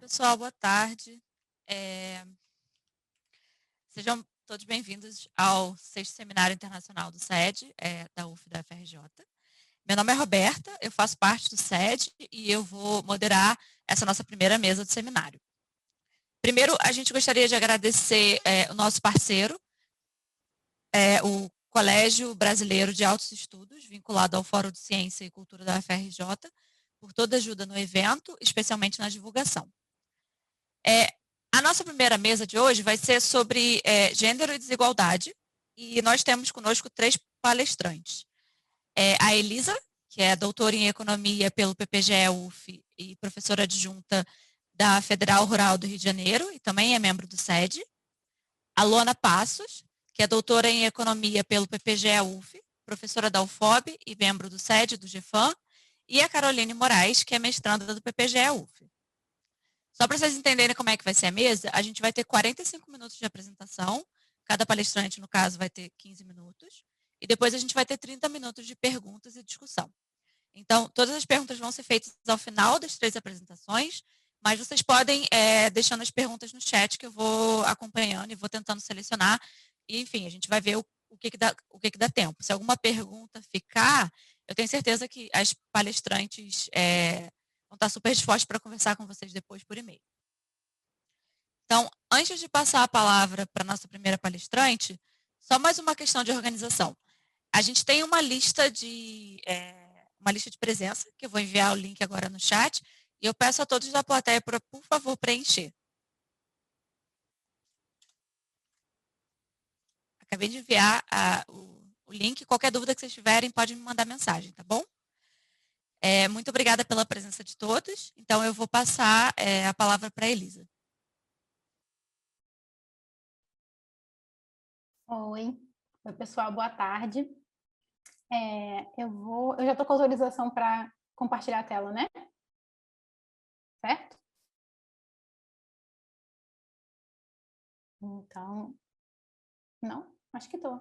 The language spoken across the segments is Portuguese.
pessoal, boa tarde. Sejam todos bem-vindos ao 6º Seminário Internacional do SED, da UF da FRJ. Meu nome é Roberta, eu faço parte do SED e eu vou moderar essa nossa primeira mesa do seminário. Primeiro, a gente gostaria de agradecer o nosso parceiro, o Colégio Brasileiro de Altos Estudos, vinculado ao Fórum de Ciência e Cultura da FRJ, por toda a ajuda no evento, especialmente na divulgação. A nossa primeira mesa de hoje vai ser sobre gênero e desigualdade, e nós temos conosco 3 palestrantes. A Elisa, que é doutora em Economia pelo PPGE-UF e professora adjunta da Federal Rural do Rio de Janeiro, e também é membro do SED. A Luana Passos, que é doutora em Economia pelo PPGE-UF, professora da UFOB e membro do SED do GEFAM, e a Caroline Moraes, que é mestranda do PPGE-UF. Só para vocês entenderem como é que vai ser a mesa, a gente vai ter 45 minutos de apresentação, cada palestrante, no caso, vai ter 15 minutos, e depois a gente vai ter 30 minutos de perguntas e discussão. Então, todas as perguntas vão ser feitas ao final das 3 apresentações, mas vocês podem deixando as perguntas no chat, que eu vou acompanhando e vou tentando selecionar, e, enfim, a gente vai ver o que dá tempo. Se alguma pergunta ficar, eu tenho certeza que as palestrantes vão estar super dispostos para conversar com vocês depois por e-mail. Então, antes de passar a palavra para a nossa primeira palestrante, só mais uma questão de organização. A gente tem uma lista de presença, que eu vou enviar o link agora no chat, e eu peço a todos da plateia para, por favor, preencher. Acabei de enviar o link. Qualquer dúvida que vocês tiverem, podem me mandar mensagem, tá bom? Muito obrigada pela presença de todos. Então, eu vou passar a palavra para a Elisa. Oi, pessoal, boa tarde. Eu já estou com autorização para compartilhar a tela, né? Certo? Então, não? Acho que estou.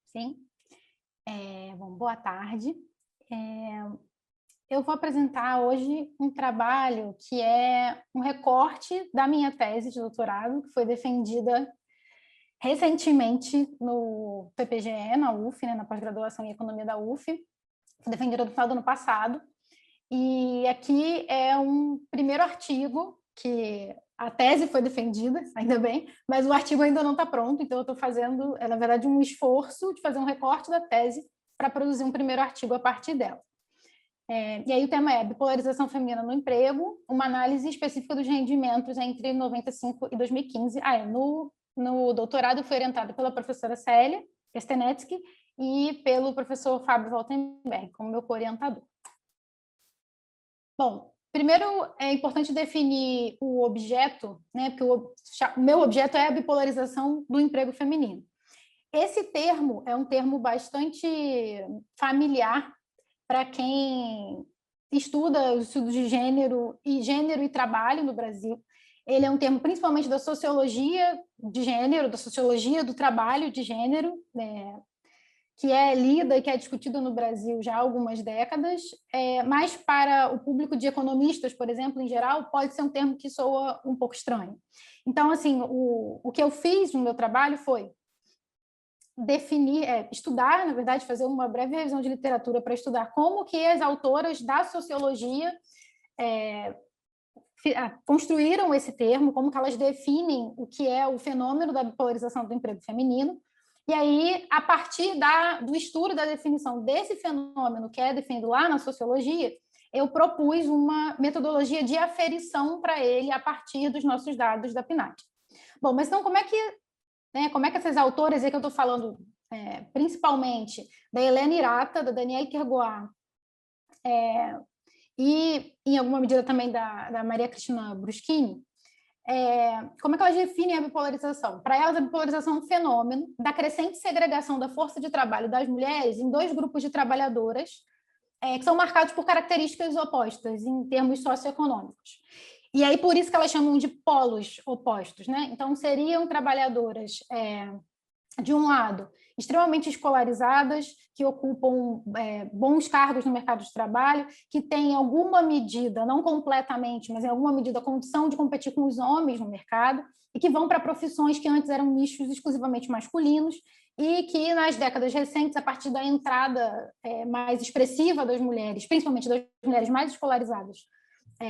Sim? Bom, boa tarde. Eu vou apresentar hoje um trabalho que é um recorte da minha tese de doutorado, que foi defendida recentemente no PPGE, na UF, né, na pós-graduação em Economia da UF, foi defendida no final do ano passado, e aqui é um primeiro artigo que a tese foi defendida, ainda bem, mas o artigo ainda não está pronto, então eu estou fazendo, na verdade, um esforço de fazer um recorte da tese para produzir um primeiro artigo a partir dela. E aí o tema é bipolarização feminina no emprego, uma análise específica dos rendimentos entre 95 e 2015. No doutorado foi orientado pela professora Célia Kestenetsky e pelo professor Fábio Waltenberg, como meu co-orientador. Bom, primeiro é importante definir o objeto, né, porque o meu objeto é a bipolarização do emprego feminino. Esse termo é um termo bastante familiar para quem estuda os estudos de gênero e trabalho no Brasil. Ele é um termo principalmente da sociologia de gênero, da sociologia do trabalho de gênero, que é lida e que é discutido no Brasil já há algumas décadas, mas para o público de economistas, por exemplo, em geral, pode ser um termo que soa um pouco estranho. Então, assim, o que eu fiz no meu trabalho foi definir, estudar, na verdade, fazer uma breve revisão de literatura para estudar como que as autoras da sociologia construíram esse termo, como que elas definem o que é o fenômeno da bipolarização do emprego feminino, e aí, a partir do estudo da definição desse fenômeno que é definido lá na sociologia, eu propus uma metodologia de aferição para ele a partir dos nossos dados da PNAD. Bom, mas então como é que essas autoras, aí que eu estou falando principalmente da Helena Hirata, da Danielle Kergoat, e em alguma medida também da Maria Cristina Bruschini, como é que elas definem a bipolarização? Para elas, a bipolarização é um fenômeno da crescente segregação da força de trabalho das mulheres em 2 grupos de trabalhadoras que são marcados por características opostas em termos socioeconômicos. E aí, por isso que elas chamam de polos opostos, né? Então, seriam trabalhadoras de um lado, extremamente escolarizadas, que ocupam bons cargos no mercado de trabalho, que têm em alguma medida, não completamente, mas em alguma medida, a condição de competir com os homens no mercado, e que vão para profissões que antes eram nichos exclusivamente masculinos, e que nas décadas recentes, a partir da entrada mais expressiva das mulheres, principalmente das mulheres mais escolarizadas,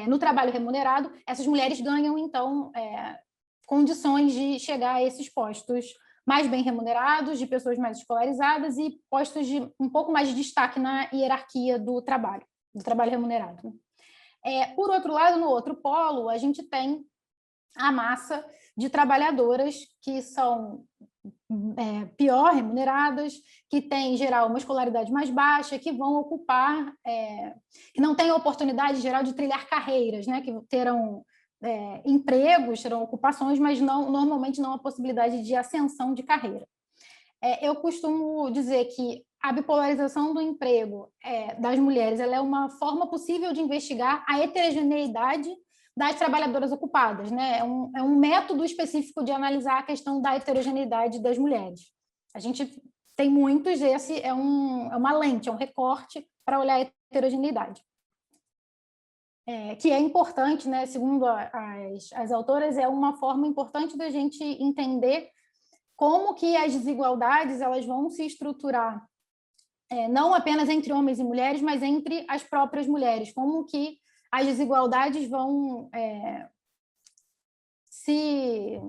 no trabalho remunerado, essas mulheres ganham, então, condições de chegar a esses postos mais bem remunerados, de pessoas mais escolarizadas e postos de um pouco mais de destaque na hierarquia do trabalho remunerado. Por outro lado, no outro polo, a gente tem a massa de trabalhadoras que são pior remuneradas, que têm, em geral, uma escolaridade mais baixa, que vão ocupar, que não têm oportunidade, em geral, de trilhar carreiras, né? Que terão empregos, terão ocupações, mas normalmente não a possibilidade de ascensão de carreira. Eu costumo dizer que a bipolarização do emprego das mulheres ela é uma forma possível de investigar a heterogeneidade das trabalhadoras ocupadas, né? É um método específico de analisar a questão da heterogeneidade das mulheres. A gente tem muitos, esse é uma lente, é um recorte para olhar a heterogeneidade. Que é importante, né? Segundo as autoras, é uma forma importante da gente entender como que as desigualdades elas vão se estruturar, não apenas entre homens e mulheres, mas entre as próprias mulheres, como que as desigualdades vão se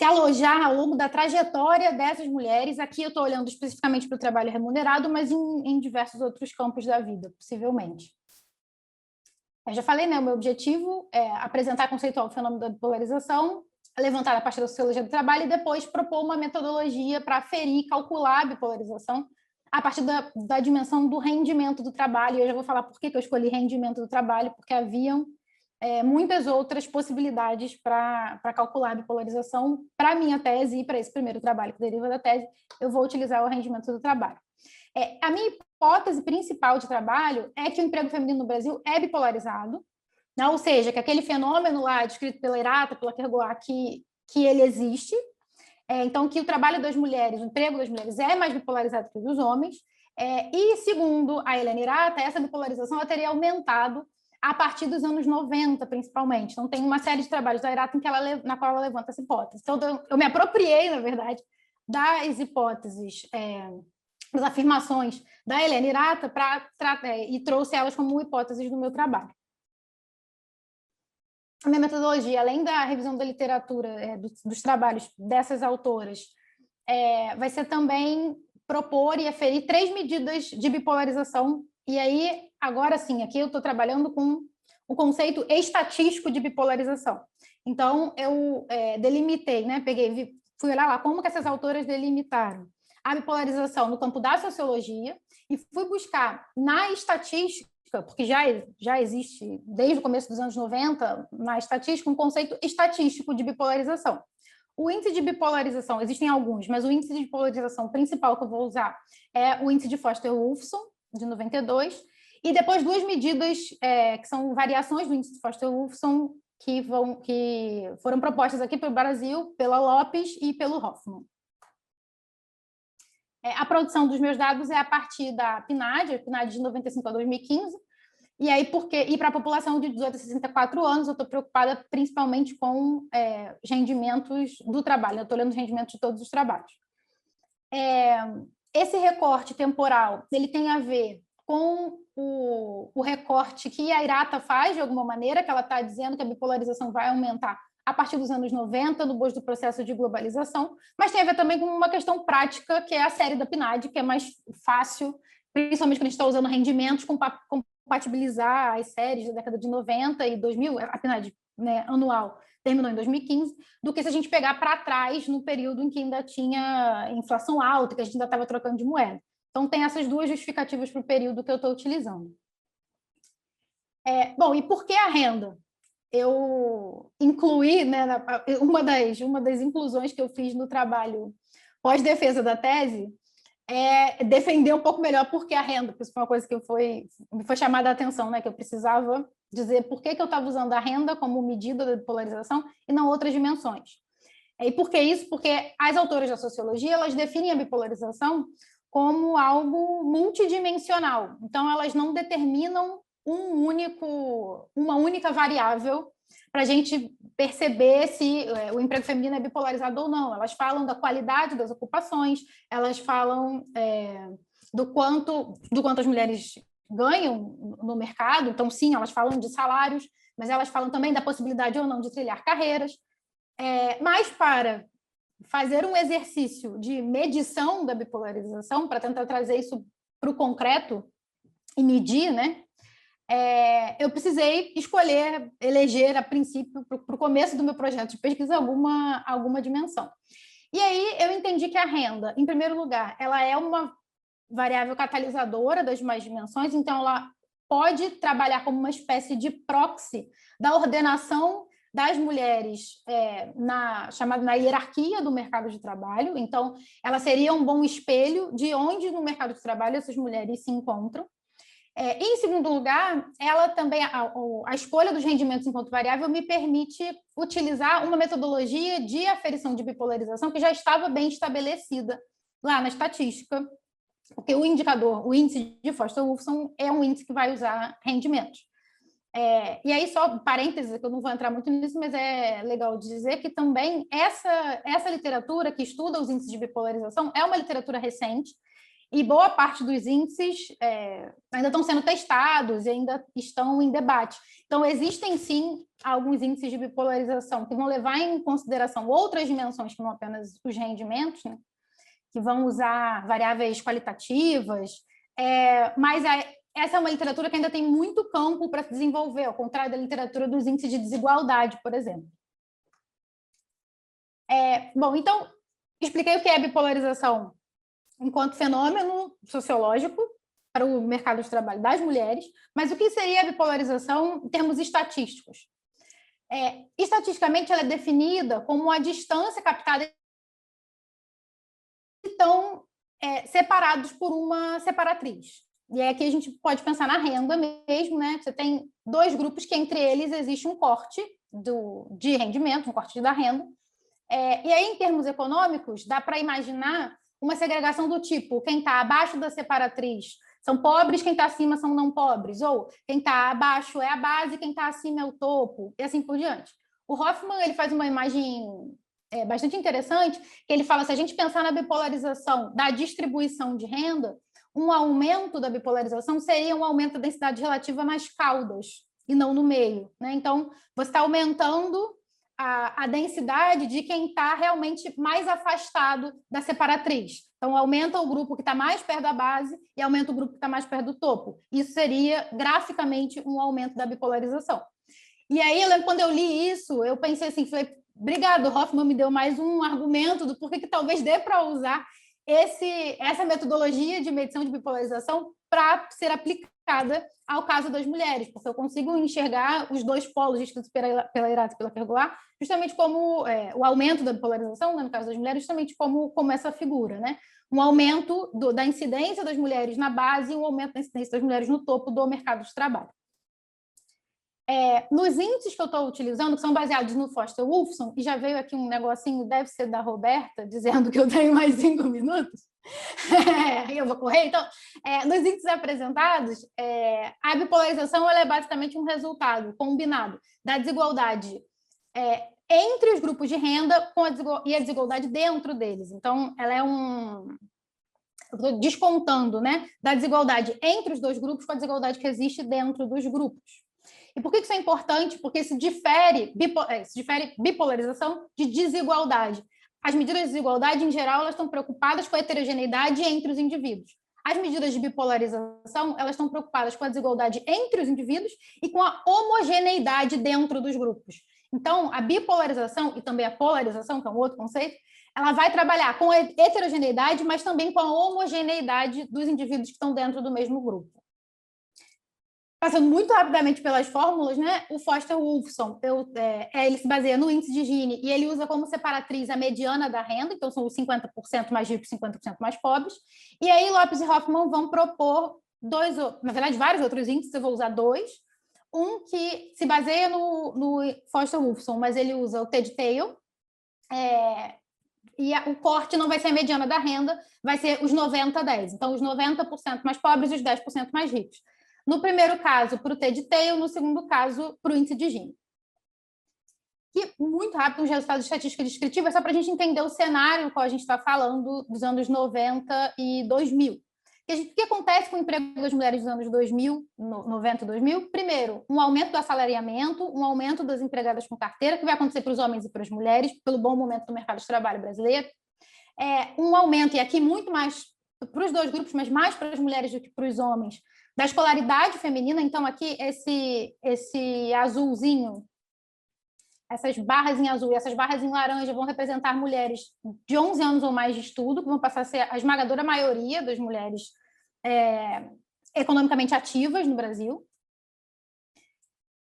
alojar ao longo da trajetória dessas mulheres. Aqui eu estou olhando especificamente para o trabalho remunerado, mas em diversos outros campos da vida, possivelmente. Eu já falei, né? O meu objetivo é apresentar conceitual o fenômeno da bipolarização, levantar a partir da sociologia do trabalho e depois propor uma metodologia para aferir, calcular a bipolarização a partir da dimensão do rendimento do trabalho. E eu já vou falar por que eu escolhi rendimento do trabalho, porque haviam muitas outras possibilidades para calcular a bipolarização. Para a minha tese e para esse primeiro trabalho que deriva da tese, eu vou utilizar o rendimento do trabalho. A minha hipótese principal de trabalho é que o emprego feminino no Brasil é bipolarizado, né? Ou seja, que aquele fenômeno lá descrito pela Irata, pela Kergoat, que ele existe, então que o trabalho das mulheres, o emprego das mulheres é mais bipolarizado que o dos homens, e segundo a Helena Irata, essa bipolarização ela teria aumentado a partir dos anos 90, principalmente. Então, tem uma série de trabalhos da Irata na qual ela levanta essa hipótese. Então, eu me apropriei, na verdade, das hipóteses, das afirmações da Helena Irata e trouxe elas como hipóteses do meu trabalho. A minha metodologia, além da revisão da literatura, dos trabalhos dessas autoras, vai ser também propor e aferir 3 medidas de bipolarização. E aí, agora sim, aqui eu estou trabalhando com o conceito estatístico de bipolarização. Então, eu delimitei, né? Fui olhar lá como que essas autoras delimitaram a bipolarização no campo da sociologia e fui buscar na estatística, porque já existe, desde o começo dos anos 90, na estatística, um conceito estatístico de bipolarização. O índice de bipolarização, existem alguns, mas o índice de bipolarização principal que eu vou usar é o índice de Foster-Wulfson, de 92, e depois 2 medidas que são variações do índice de Foster-Wulfson que foram propostas aqui para o Brasil pela Lopes e pelo Hoffman. A produção dos meus dados é a partir da PNAD, a PNAD de 95 a 2015, e aí para a população de 18 a 64 anos, eu estou preocupada principalmente com os rendimentos do trabalho, eu estou olhando os rendimentos de todos os trabalhos. Esse recorte temporal, ele tem a ver com o recorte que a Irata faz, de alguma maneira, que ela está dizendo que a bipolarização vai aumentar a partir dos anos 90, no bojo do processo de globalização, mas tem a ver também com uma questão prática, que é a série da PNAD, que é mais fácil, principalmente quando a gente está usando rendimentos, compatibilizar as séries da década de 90 e 2000, a PNAD, né, anual terminou em 2015, do que se a gente pegar para trás, no período em que ainda tinha inflação alta, que a gente ainda estava trocando de moeda. Então, tem essas 2 justificativas para o período que eu estou utilizando. Bom, e por que a renda? Eu incluí, né, uma das inclusões que eu fiz no trabalho pós-defesa da tese defender um pouco melhor por que a renda, porque isso foi uma coisa que me foi chamada a atenção, né, que eu precisava dizer por que eu estava usando a renda como medida da polarização e não outras dimensões. E por que isso? Porque as autoras da sociologia, elas definem a bipolarização como algo multidimensional. Então, elas não determinam uma única variável para a gente perceber se o emprego feminino é bipolarizado ou não. Elas falam da qualidade das ocupações, elas falam do quanto as mulheres ganham no mercado. Então, sim, elas falam de salários, mas elas falam também da possibilidade ou não de trilhar carreiras. Mas para fazer um exercício de medição da bipolarização, para tentar trazer isso para o concreto e medir, né? Eu precisei eleger, a princípio, para o começo do meu projeto de pesquisa, alguma dimensão. E aí eu entendi que a renda, em primeiro lugar, ela é uma variável catalisadora das demais dimensões, então ela pode trabalhar como uma espécie de proxy da ordenação das mulheres na hierarquia do mercado de trabalho. Então, ela seria um bom espelho de onde no mercado de trabalho essas mulheres se encontram. E, em segundo lugar, ela também, a escolha dos rendimentos enquanto variável me permite utilizar uma metodologia de aferição de bipolarização que já estava bem estabelecida lá na estatística, porque o índice de Foster-Wolfson é um índice que vai usar rendimentos. E aí, só parênteses, que eu não vou entrar muito nisso, mas é legal dizer que também essa literatura que estuda os índices de bipolarização é uma literatura recente, e boa parte dos índices ainda estão sendo testados e ainda estão em debate. Então, existem, sim, alguns índices de bipolarização que vão levar em consideração outras dimensões que não apenas os rendimentos, né? Que vão usar variáveis qualitativas, mas essa é uma literatura que ainda tem muito campo para se desenvolver, ao contrário da literatura dos índices de desigualdade, por exemplo. Bom, então, expliquei o que é bipolarização enquanto fenômeno sociológico para o mercado de trabalho das mulheres, mas o que seria a bipolarização em termos estatísticos? Estatisticamente, ela é definida como a distância captada que estão separados por uma separatriz. E aqui a gente pode pensar na renda mesmo, né? Você tem dois grupos que entre eles existe um corte de rendimento, um corte da renda. E aí, em termos econômicos, dá para imaginar uma segregação do tipo: quem está abaixo da separatriz são pobres, quem está acima são não pobres, ou quem está abaixo é a base, quem está acima é o topo, e assim por diante. O Hoffman ele faz uma imagem bastante interessante, que ele fala: se a gente pensar na bipolarização da distribuição de renda, um aumento da bipolarização seria um aumento da densidade relativa nas caudas, e não no meio, né? Então, você está aumentando a densidade de quem está realmente mais afastado da separatriz. Então, aumenta o grupo que está mais perto da base e aumenta o grupo que está mais perto do topo. Isso seria, graficamente, um aumento da bipolarização. E aí, eu lembro, quando eu li isso, eu pensei assim, falei: obrigado, Hoffman me deu mais um argumento do porquê que talvez dê para usar essa metodologia de medição de bipolarização para ser aplicada ao caso das mulheres, porque eu consigo enxergar os dois polos descritos pela Irato e pela Pergoat, justamente como o aumento da bipolarização, né, no caso das mulheres, justamente como essa figura, né? Um aumento da incidência das mulheres na base e um aumento da incidência das mulheres no topo do mercado de trabalho. Nos índices que eu estou utilizando, que são baseados no Foster-Wolfson, e já veio aqui um negocinho, deve ser da Roberta, dizendo que eu tenho mais 5 minutos, eu vou correr. Então, nos índices apresentados, a bipolarização ela é basicamente um resultado combinado da desigualdade entre os grupos de renda e a desigualdade dentro deles. Então, ela é eu estou descontando, né, da desigualdade entre os dois grupos com a desigualdade que existe dentro dos grupos. E por que isso é importante? Porque isso difere bipolarização de desigualdade. As medidas de desigualdade, em geral, elas estão preocupadas com a heterogeneidade entre os indivíduos. As medidas de bipolarização, elas estão preocupadas com a desigualdade entre os indivíduos e com a homogeneidade dentro dos grupos. Então, a bipolarização e também a polarização, que é um outro conceito, ela vai trabalhar com a heterogeneidade, mas também com a homogeneidade dos indivíduos que estão dentro do mesmo grupo. Passando muito rapidamente pelas fórmulas, né? O Foster-Wolfson, ele se baseia no índice de Gini e ele usa como separatriz a mediana da renda, então são os 50% mais ricos e 50% mais pobres. E aí Lopes e Hoffman vão propor na verdade, vários outros índices, eu vou usar dois. Um que se baseia no Foster-Wolfson, mas ele usa o Ted Tail, o corte não vai ser a mediana da renda, vai ser os 90-10. Então, os 90% mais pobres e os 10% mais ricos. No primeiro caso, para o T de Tail, no segundo caso, para o índice de Gini. Que, muito rápido, uns resultados de estatística descritiva, só para a gente entender o cenário no qual a gente está falando dos anos 90 e 2000. O que acontece com o emprego das mulheres dos anos 2000, 90 e 2000? Primeiro, um aumento do assalariamento, um aumento das empregadas com carteira, que vai acontecer para os homens e para as mulheres, pelo bom momento do mercado de trabalho brasileiro. Um aumento, e aqui muito mais para os dois grupos, mas mais para as mulheres do que para os homens, da escolaridade feminina. Então, aqui, esse azulzinho, essas barras em azul e essas barras em laranja vão representar mulheres de 11 anos ou mais de estudo, que vão passar a ser a esmagadora maioria das mulheres economicamente ativas no Brasil.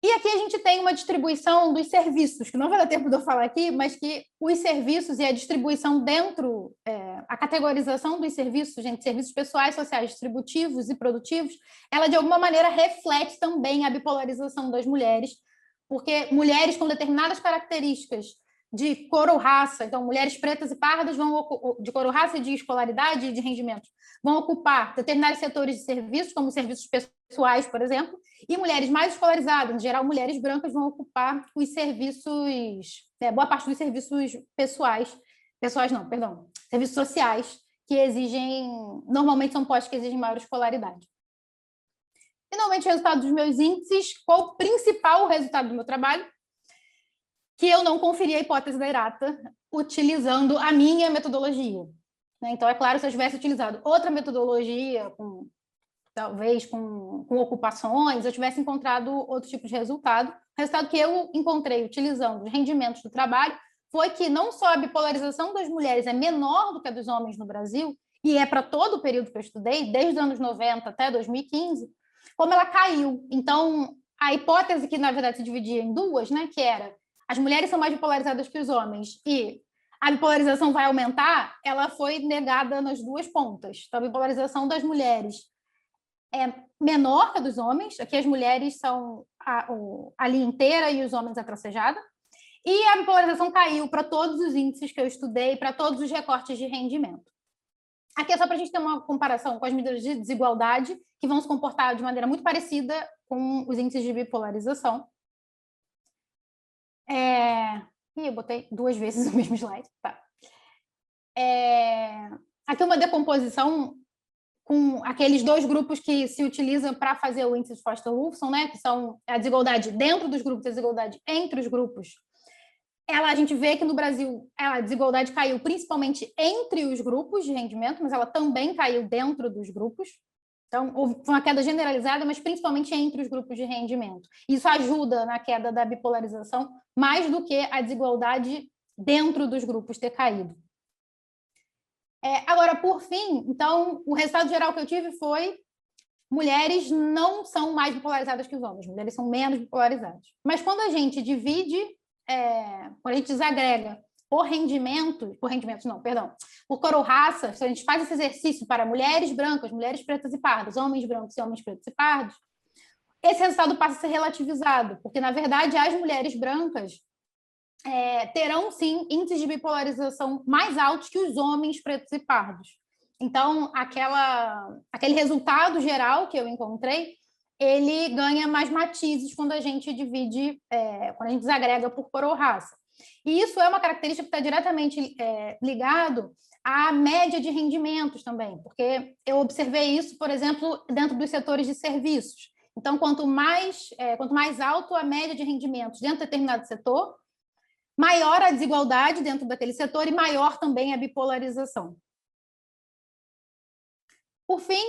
E aqui a gente tem uma distribuição dos serviços, que não vai dar tempo de eu falar aqui, mas que os serviços e a distribuição dentro, a categorização dos serviços, gente, serviços pessoais, sociais, distributivos e produtivos, ela de alguma maneira reflete também a bipolarização das mulheres, porque mulheres com determinadas características de cor ou raça, então mulheres pretas e pardas de cor ou raça, de escolaridade e de rendimentos, vão ocupar determinados setores de serviços, como serviços pessoais, por exemplo, e mulheres mais escolarizadas, em geral mulheres brancas, vão ocupar os serviços, boa parte dos serviços serviços sociais, que exigem, normalmente são postos que exigem maior escolaridade. Finalmente, o resultado dos meus índices, qual o principal resultado do meu trabalho? Que eu não conferi a hipótese da Errata utilizando a minha metodologia. Então, é claro, se eu tivesse utilizado outra metodologia, talvez com ocupações, eu tivesse encontrado outro tipo de resultado. O resultado que eu encontrei utilizando os rendimentos do trabalho foi que não só a bipolarização das mulheres é menor do que a dos homens no Brasil, e é para todo o período que eu estudei, desde os anos 90 até 2015, como ela caiu. Então, a hipótese que, na verdade, se dividia em duas, né, que era as mulheres são mais bipolarizadas que os homens e a bipolarização vai aumentar, ela foi negada nas duas pontas. Então, a bipolarização das mulheres é menor que a dos homens, aqui as mulheres são a linha inteira e os homens a tracejada, e a bipolarização caiu para todos os índices que eu estudei, para todos os recortes de rendimento. Aqui é só para a gente ter uma comparação com as medidas de desigualdade, que vão se comportar de maneira muito parecida com os índices de bipolarização. Eu botei 2 vezes o mesmo slide. Tá. Aqui uma decomposição com aqueles 2 grupos que se utilizam para fazer o índice de Foster-Wolfson, né, que são a desigualdade dentro dos grupos e a desigualdade entre os grupos. A gente vê que no Brasil a desigualdade caiu principalmente entre os grupos de rendimento, mas ela também caiu dentro dos grupos. Então, houve uma queda generalizada, mas principalmente entre os grupos de rendimento. Isso ajuda na queda da bipolarização, mais do que a desigualdade dentro dos grupos ter caído. Agora, por fim, então, o resultado geral que eu tive foi mulheres não são mais bipolarizadas que os homens, mulheres são menos bipolarizadas. Mas quando a gente divide, quando a gente desagrega por cor ou raça, se a gente faz esse exercício para mulheres brancas, mulheres pretas e pardas, homens brancos e homens pretos e pardos, esse resultado passa a ser relativizado, porque, na verdade, as mulheres brancas terão, sim, índices de bipolarização mais altos que os homens pretos e pardos. Então, aquele resultado geral que eu encontrei, ele ganha mais matizes quando a gente divide, quando a gente desagrega por cor ou raça. E isso é uma característica que está diretamente ligado à média de rendimentos também, porque eu observei isso, por exemplo, dentro dos setores de serviços. Então, quanto mais alto a média de rendimentos dentro de determinado setor, maior a desigualdade dentro daquele setor e maior também a bipolarização. Por fim,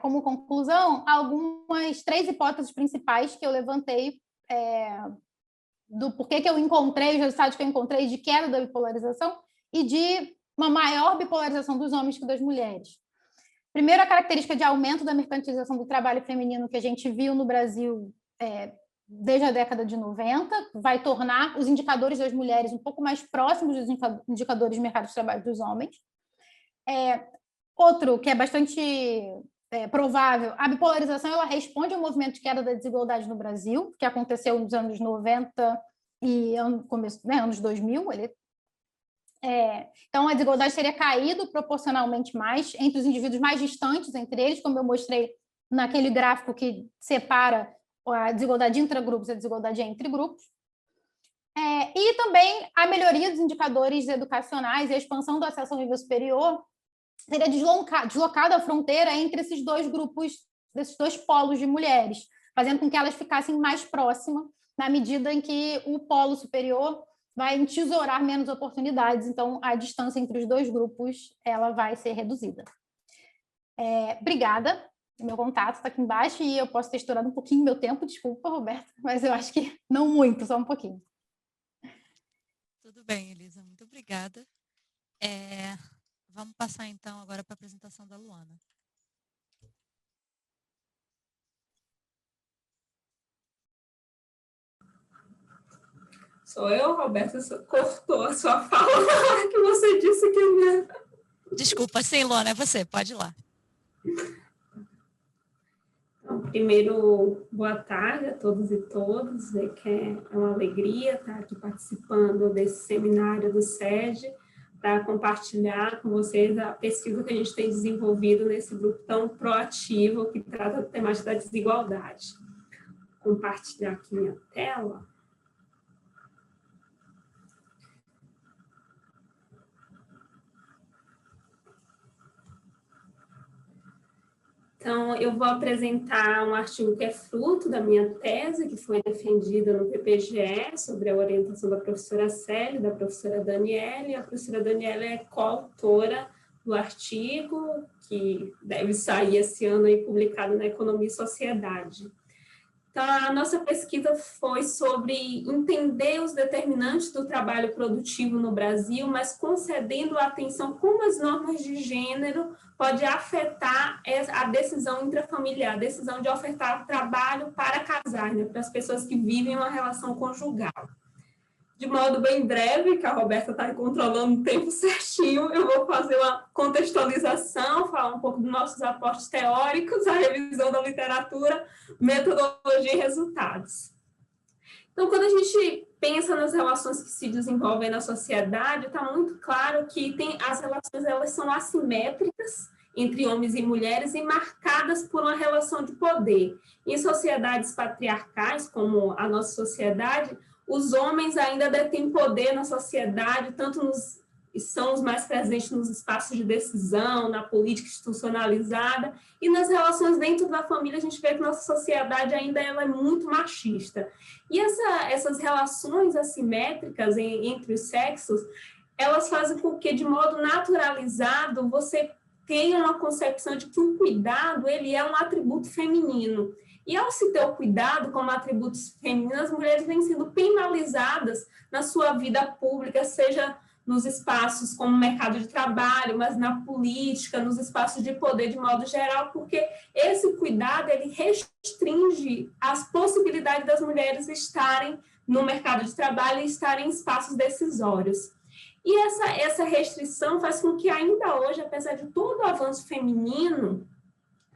como conclusão, algumas 3 hipóteses principais que eu levantei do porquê que eu encontrei, os resultados que eu encontrei de queda da bipolarização e de uma maior bipolarização dos homens que das mulheres. Primeiro, a característica de aumento da mercantilização do trabalho feminino que a gente viu no Brasil desde a década de 90, vai tornar os indicadores das mulheres um pouco mais próximos dos indicadores de mercado de trabalho dos homens. Outro, que é bastante provável, a bipolarização ela responde ao movimento de queda da desigualdade no Brasil, que aconteceu nos anos 90 e anos 2000. Então, a desigualdade teria caído proporcionalmente mais entre os indivíduos mais distantes entre eles, como eu mostrei naquele gráfico que separa a desigualdade intragrupos e a desigualdade entre grupos. E também a melhoria dos indicadores educacionais e a expansão do acesso ao nível superior teria deslocado a fronteira entre esses dois grupos, desses dois polos de mulheres, fazendo com que elas ficassem mais próximas, na medida em que o polo superior vai entesourar menos oportunidades, então a distância entre os dois grupos ela vai ser reduzida. Obrigada, meu contato está aqui embaixo e eu posso ter estourado um pouquinho meu tempo, desculpa, Roberta, mas eu acho que não muito, só um pouquinho. Tudo bem, Elisa, muito obrigada. Vamos passar então agora para a apresentação da Luana. Sou eu, Roberta? Você cortou a sua fala na hora que você disse que eu ia... Desculpa, sim, Luana, é você, pode ir lá. Então, primeiro, boa tarde a todos e todas, que é uma alegria estar aqui participando desse seminário do SED, para compartilhar com vocês a pesquisa que a gente tem desenvolvido nesse grupo tão proativo que trata da temática da desigualdade. Vou compartilhar aqui minha tela. Então, eu vou apresentar um artigo que é fruto da minha tese, que foi defendida no PPGE, sobre a orientação da professora Célia e da professora Daniela. A professora Daniela é coautora do artigo, que deve sair esse ano aí, publicado na Economia e Sociedade. Então, a nossa pesquisa foi sobre entender os determinantes do trabalho produtivo no Brasil, mas concedendo atenção como as normas de gênero podem afetar a decisão intrafamiliar, a decisão de ofertar trabalho para casais, né, para as pessoas que vivem uma relação conjugal. De modo bem breve, que a Roberta está controlando o tempo certinho, eu vou fazer uma contextualização, falar um pouco dos nossos aportes teóricos, a revisão da literatura, metodologia e resultados. Então, quando a gente pensa nas relações que se desenvolvem na sociedade, está muito claro que as relações elas são assimétricas entre homens e mulheres e marcadas por uma relação de poder. Em sociedades patriarcais, como a nossa sociedade, os homens ainda detêm poder na sociedade, são os mais presentes nos espaços de decisão, na política institucionalizada, e nas relações dentro da família, a gente vê que nossa sociedade ainda ela é muito machista. E essas relações assimétricas entre os sexos, elas fazem com que, de modo naturalizado, você tenha uma concepção de que o cuidado ele é um atributo feminino. E ao se ter o cuidado como atributos femininos, as mulheres vêm sendo penalizadas na sua vida pública, seja nos espaços como o mercado de trabalho, mas na política, nos espaços de poder de modo geral, porque esse cuidado ele restringe as possibilidades das mulheres estarem no mercado de trabalho e estarem em espaços decisórios. E essa restrição faz com que ainda hoje, apesar de todo o avanço feminino,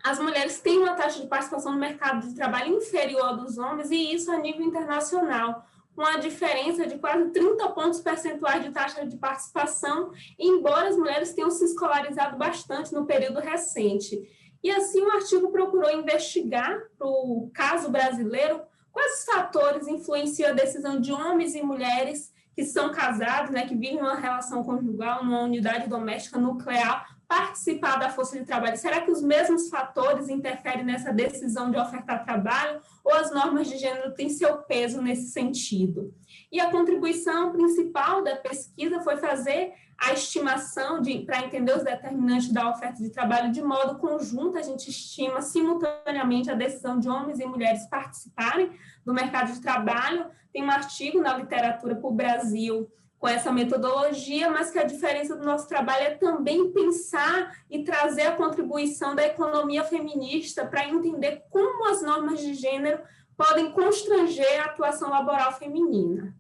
as mulheres têm uma taxa de participação no mercado de trabalho inferior à dos homens, e isso a nível internacional, com a diferença de quase 30 pontos percentuais de taxa de participação, embora as mulheres tenham se escolarizado bastante no período recente. E assim o artigo procurou investigar, para o caso brasileiro, quais fatores influenciam a decisão de homens e mulheres que são casados, né, que vivem uma relação conjugal, numa unidade doméstica nuclear, participar da força de trabalho. Será que os mesmos fatores interferem nessa decisão de ofertar trabalho ou as normas de gênero têm seu peso nesse sentido? E a contribuição principal da pesquisa foi fazer a estimação para entender os determinantes da oferta de trabalho de modo conjunto. A gente estima simultaneamente a decisão de homens e mulheres participarem do mercado de trabalho. Tem um artigo na Literatura para o Brasil com essa metodologia, mas que a diferença do nosso trabalho é também pensar e trazer a contribuição da economia feminista para entender como as normas de gênero podem constranger a atuação laboral feminina.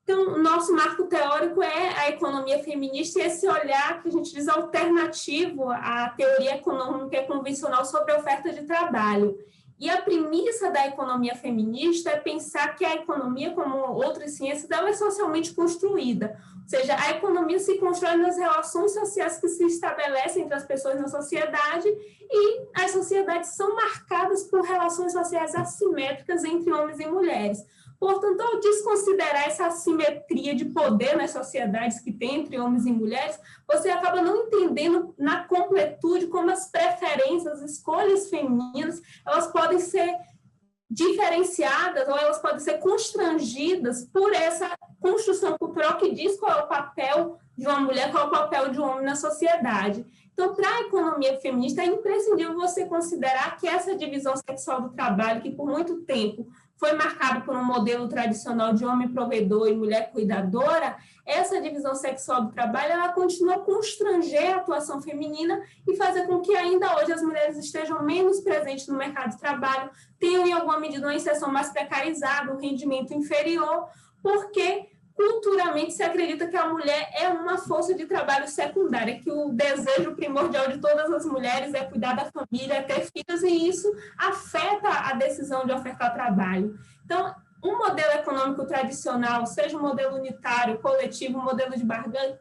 Então, o nosso marco teórico é a economia feminista e esse olhar que a gente diz alternativo à teoria econômica convencional sobre a oferta de trabalho. E a premissa da economia feminista é pensar que a economia, como outras ciências, ela é socialmente construída. Ou seja, a economia se constrói nas relações sociais que se estabelecem entre as pessoas na sociedade, e as sociedades são marcadas por relações sociais assimétricas entre homens e mulheres. Portanto, ao desconsiderar essa assimetria de poder nas sociedades que tem entre homens e mulheres, você acaba não entendendo na completude como as preferências, as escolhas femininas, elas podem ser diferenciadas ou elas podem ser constrangidas por essa construção cultural que diz qual é o papel de uma mulher, qual é o papel de um homem na sociedade. Então, para a economia feminista, é imprescindível você considerar que essa divisão sexual do trabalho, que por muito tempo foi marcado por um modelo tradicional de homem provedor e mulher cuidadora, essa divisão sexual do trabalho, ela continua a constranger a atuação feminina e fazer com que ainda hoje as mulheres estejam menos presentes no mercado de trabalho, tenham em alguma medida uma inserção mais precarizada, um rendimento inferior, porque culturalmente se acredita que a mulher é uma força de trabalho secundária, que o desejo primordial de todas as mulheres é cuidar da família, é ter filhos, e isso afeta a decisão de ofertar trabalho. Então, um modelo econômico tradicional, seja um modelo unitário, coletivo, um modelo de barganha,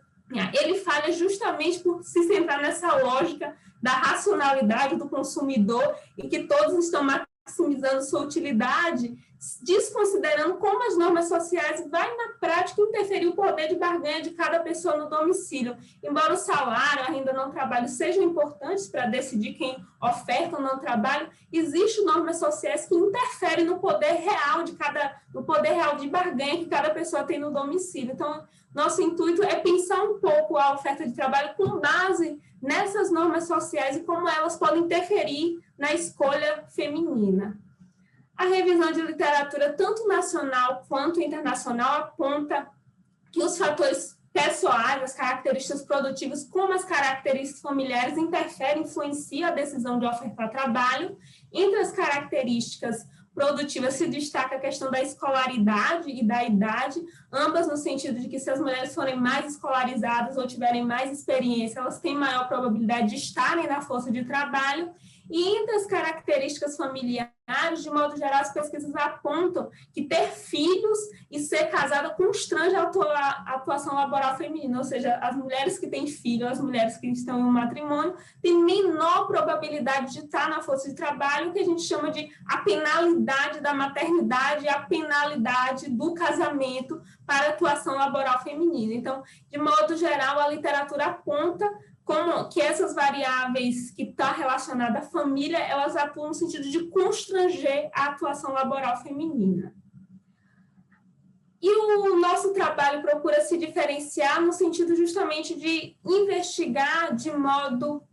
ele falha justamente por se centrar nessa lógica da racionalidade do consumidor e que todos estão maximizando sua utilidade, desconsiderando como as normas sociais vai na prática interferir o poder de barganha de cada pessoa no domicílio. Embora o salário, a renda não trabalho sejam importantes para decidir quem oferta ou não trabalho, existem normas sociais que interferem no poder real de barganha que cada pessoa tem no domicílio. Então, nosso intuito é pensar um pouco a oferta de trabalho com base nessas normas sociais e como elas podem interferir na escolha feminina. A revisão de literatura, tanto nacional quanto internacional, aponta que os fatores pessoais, as características produtivas, como as características familiares, interferem, influenciam a decisão de ofertar trabalho. Entre as características produtivas se destaca a questão da escolaridade e da idade, ambas no sentido de que se as mulheres forem mais escolarizadas ou tiverem mais experiência, elas têm maior probabilidade de estarem na força de trabalho. E entre as características familiares, de modo geral, as pesquisas apontam que ter filhos e ser casada constrange a atuação laboral feminina, ou seja, as mulheres que têm filho, as mulheres que estão em um matrimônio, têm menor probabilidade de estar na força de trabalho, que a gente chama de a penalidade da maternidade e a penalidade do casamento para a atuação laboral feminina. Então, de modo geral, a literatura aponta como que essas variáveis que estão relacionadas à família, elas atuam no sentido de constranger a atuação laboral feminina. E o nosso trabalho procura se diferenciar no sentido justamente de investigar de modo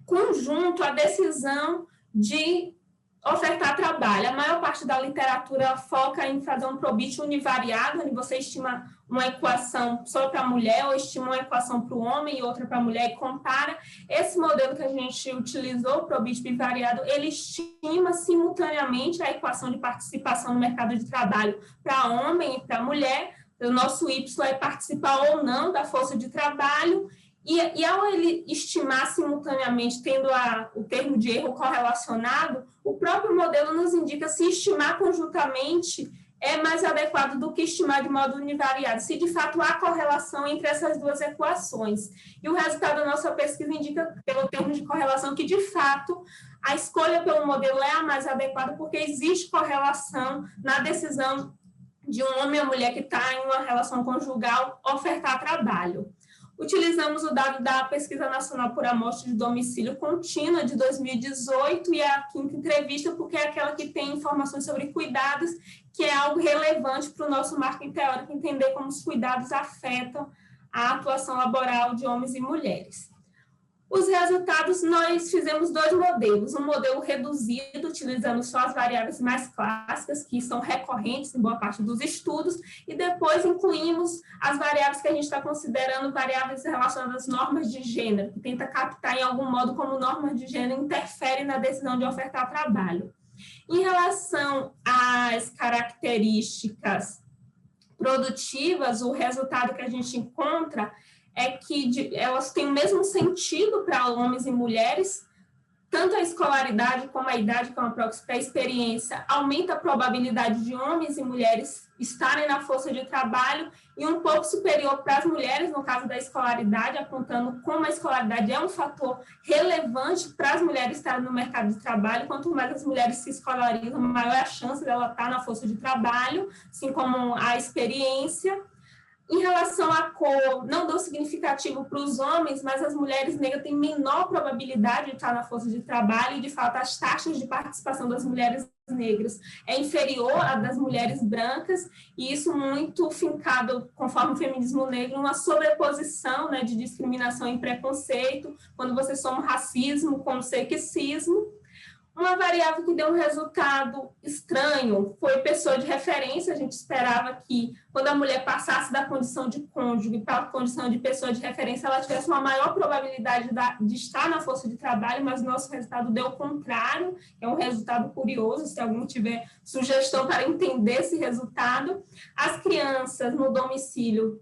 conjunto a decisão de ofertar trabalho. A maior parte da literatura foca em fazer um probit univariado, onde você estima uma equação só para a mulher, ou estima uma equação para o homem e outra para a mulher e compara. Esse modelo que a gente utilizou, o probit bivariado, ele estima simultaneamente a equação de participação no mercado de trabalho para homem e para mulher. O nosso Y é participar ou não da força de trabalho. E ao ele estimar simultaneamente, tendo o termo de erro correlacionado, o próprio modelo nos indica se estimar conjuntamente é mais adequado do que estimar de modo univariado, se de fato há correlação entre essas duas equações. E o resultado da nossa pesquisa indica, pelo termo de correlação, que de fato a escolha pelo modelo é a mais adequada, porque existe correlação na decisão de um homem ou mulher que está em uma relação conjugal ofertar trabalho. Utilizamos o dado da Pesquisa Nacional por Amostra de Domicílio Contínua de 2018 e a quinta entrevista, porque é aquela que tem informações sobre cuidados, que é algo relevante para o nosso marco teórico, entender como os cuidados afetam a atuação laboral de homens e mulheres. Os resultados, nós fizemos dois modelos, um modelo reduzido, utilizando só as variáveis mais clássicas, que são recorrentes em boa parte dos estudos, e depois incluímos as variáveis que a gente está considerando variáveis relacionadas às normas de gênero, que tenta captar em algum modo como normas de gênero interferem na decisão de ofertar trabalho. Em relação às características produtivas, o resultado que a gente encontra é que elas têm o mesmo sentido para homens e mulheres, tanto a escolaridade como a idade, como a pré-experiência, aumenta a probabilidade de homens e mulheres estarem na força de trabalho e um pouco superior para as mulheres, no caso da escolaridade, apontando como a escolaridade é um fator relevante para as mulheres estarem no mercado de trabalho. Quanto mais as mulheres se escolarizam, maior é a chance dela estar na força de trabalho, assim como a experiência. Em relação à cor, não dou significativo para os homens, mas as mulheres negras têm menor probabilidade de estar na força de trabalho e, de fato, as taxas de participação das mulheres negras é inferior à das mulheres brancas, e isso muito fincado, conforme o feminismo negro, uma sobreposição, né, de discriminação e preconceito, quando você soma racismo com sexismo. Uma variável que deu um resultado estranho foi pessoa de referência. A gente esperava que, quando a mulher passasse da condição de cônjuge para a condição de pessoa de referência, ela tivesse uma maior probabilidade de estar na força de trabalho, mas o nosso resultado deu o contrário. É um resultado curioso, se alguém tiver sugestão para entender esse resultado. As crianças no domicílio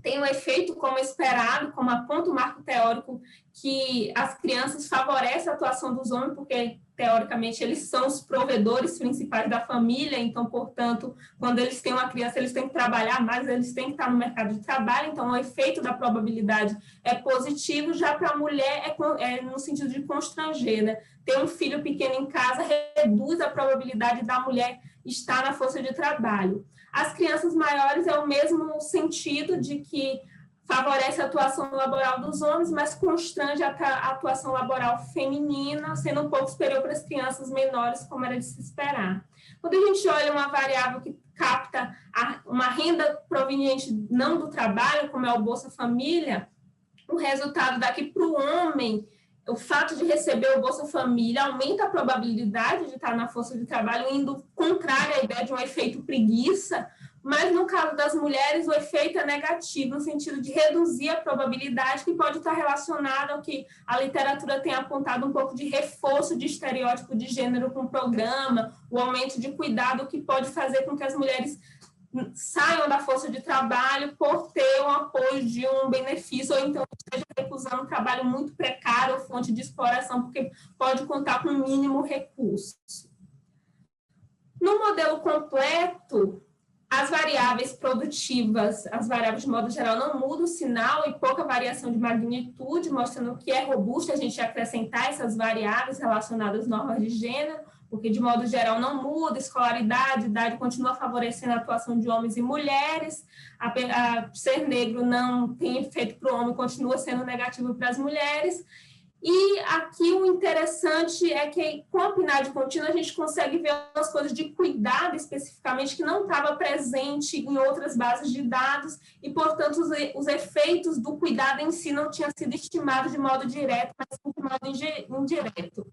tem um efeito como esperado, como aponta o marco teórico, que as crianças favorecem a atuação dos homens, porque, teoricamente, eles são os provedores principais da família, então, portanto, quando eles têm uma criança, eles têm que trabalhar mais, eles têm que estar no mercado de trabalho, então, o efeito da probabilidade é positivo, já para a mulher é no sentido de constranger, né? Ter um filho pequeno em casa reduz a probabilidade da mulher estar na força de trabalho. As crianças maiores é o mesmo sentido de que favorece a atuação laboral dos homens, mas constrange a atuação laboral feminina, sendo um pouco superior para as crianças menores, como era de se esperar. Quando a gente olha uma variável que capta uma renda proveniente não do trabalho, como é o Bolsa Família, o resultado daqui para o homem, o fato de receber o Bolsa Família aumenta a probabilidade de estar na força de trabalho, indo contrário à ideia de um efeito preguiça, mas no caso das mulheres o efeito é negativo, no sentido de reduzir a probabilidade, que pode estar relacionada ao que a literatura tem apontado, um pouco de reforço de estereótipo de gênero com o programa, o aumento de cuidado, que pode fazer com que as mulheres saiam da força de trabalho por ter o apoio de um benefício, ou então esteja recusando um trabalho muito precário, fonte de exploração, porque pode contar com o mínimo recurso. No modelo completo, as variáveis produtivas, as variáveis de modo geral não mudam o sinal e pouca variação de magnitude, mostrando que é robusto a gente acrescentar essas variáveis relacionadas às normas de gênero, porque de modo geral não muda, escolaridade, idade continua favorecendo a atuação de homens e mulheres, ser negro não tem efeito para o homem, continua sendo negativo para as mulheres. E aqui o interessante é que com a PNAD contínua a gente consegue ver as coisas de cuidado especificamente que não estava presente em outras bases de dados e, portanto, os efeitos do cuidado em si não tinham sido estimados de modo direto, mas de modo indireto.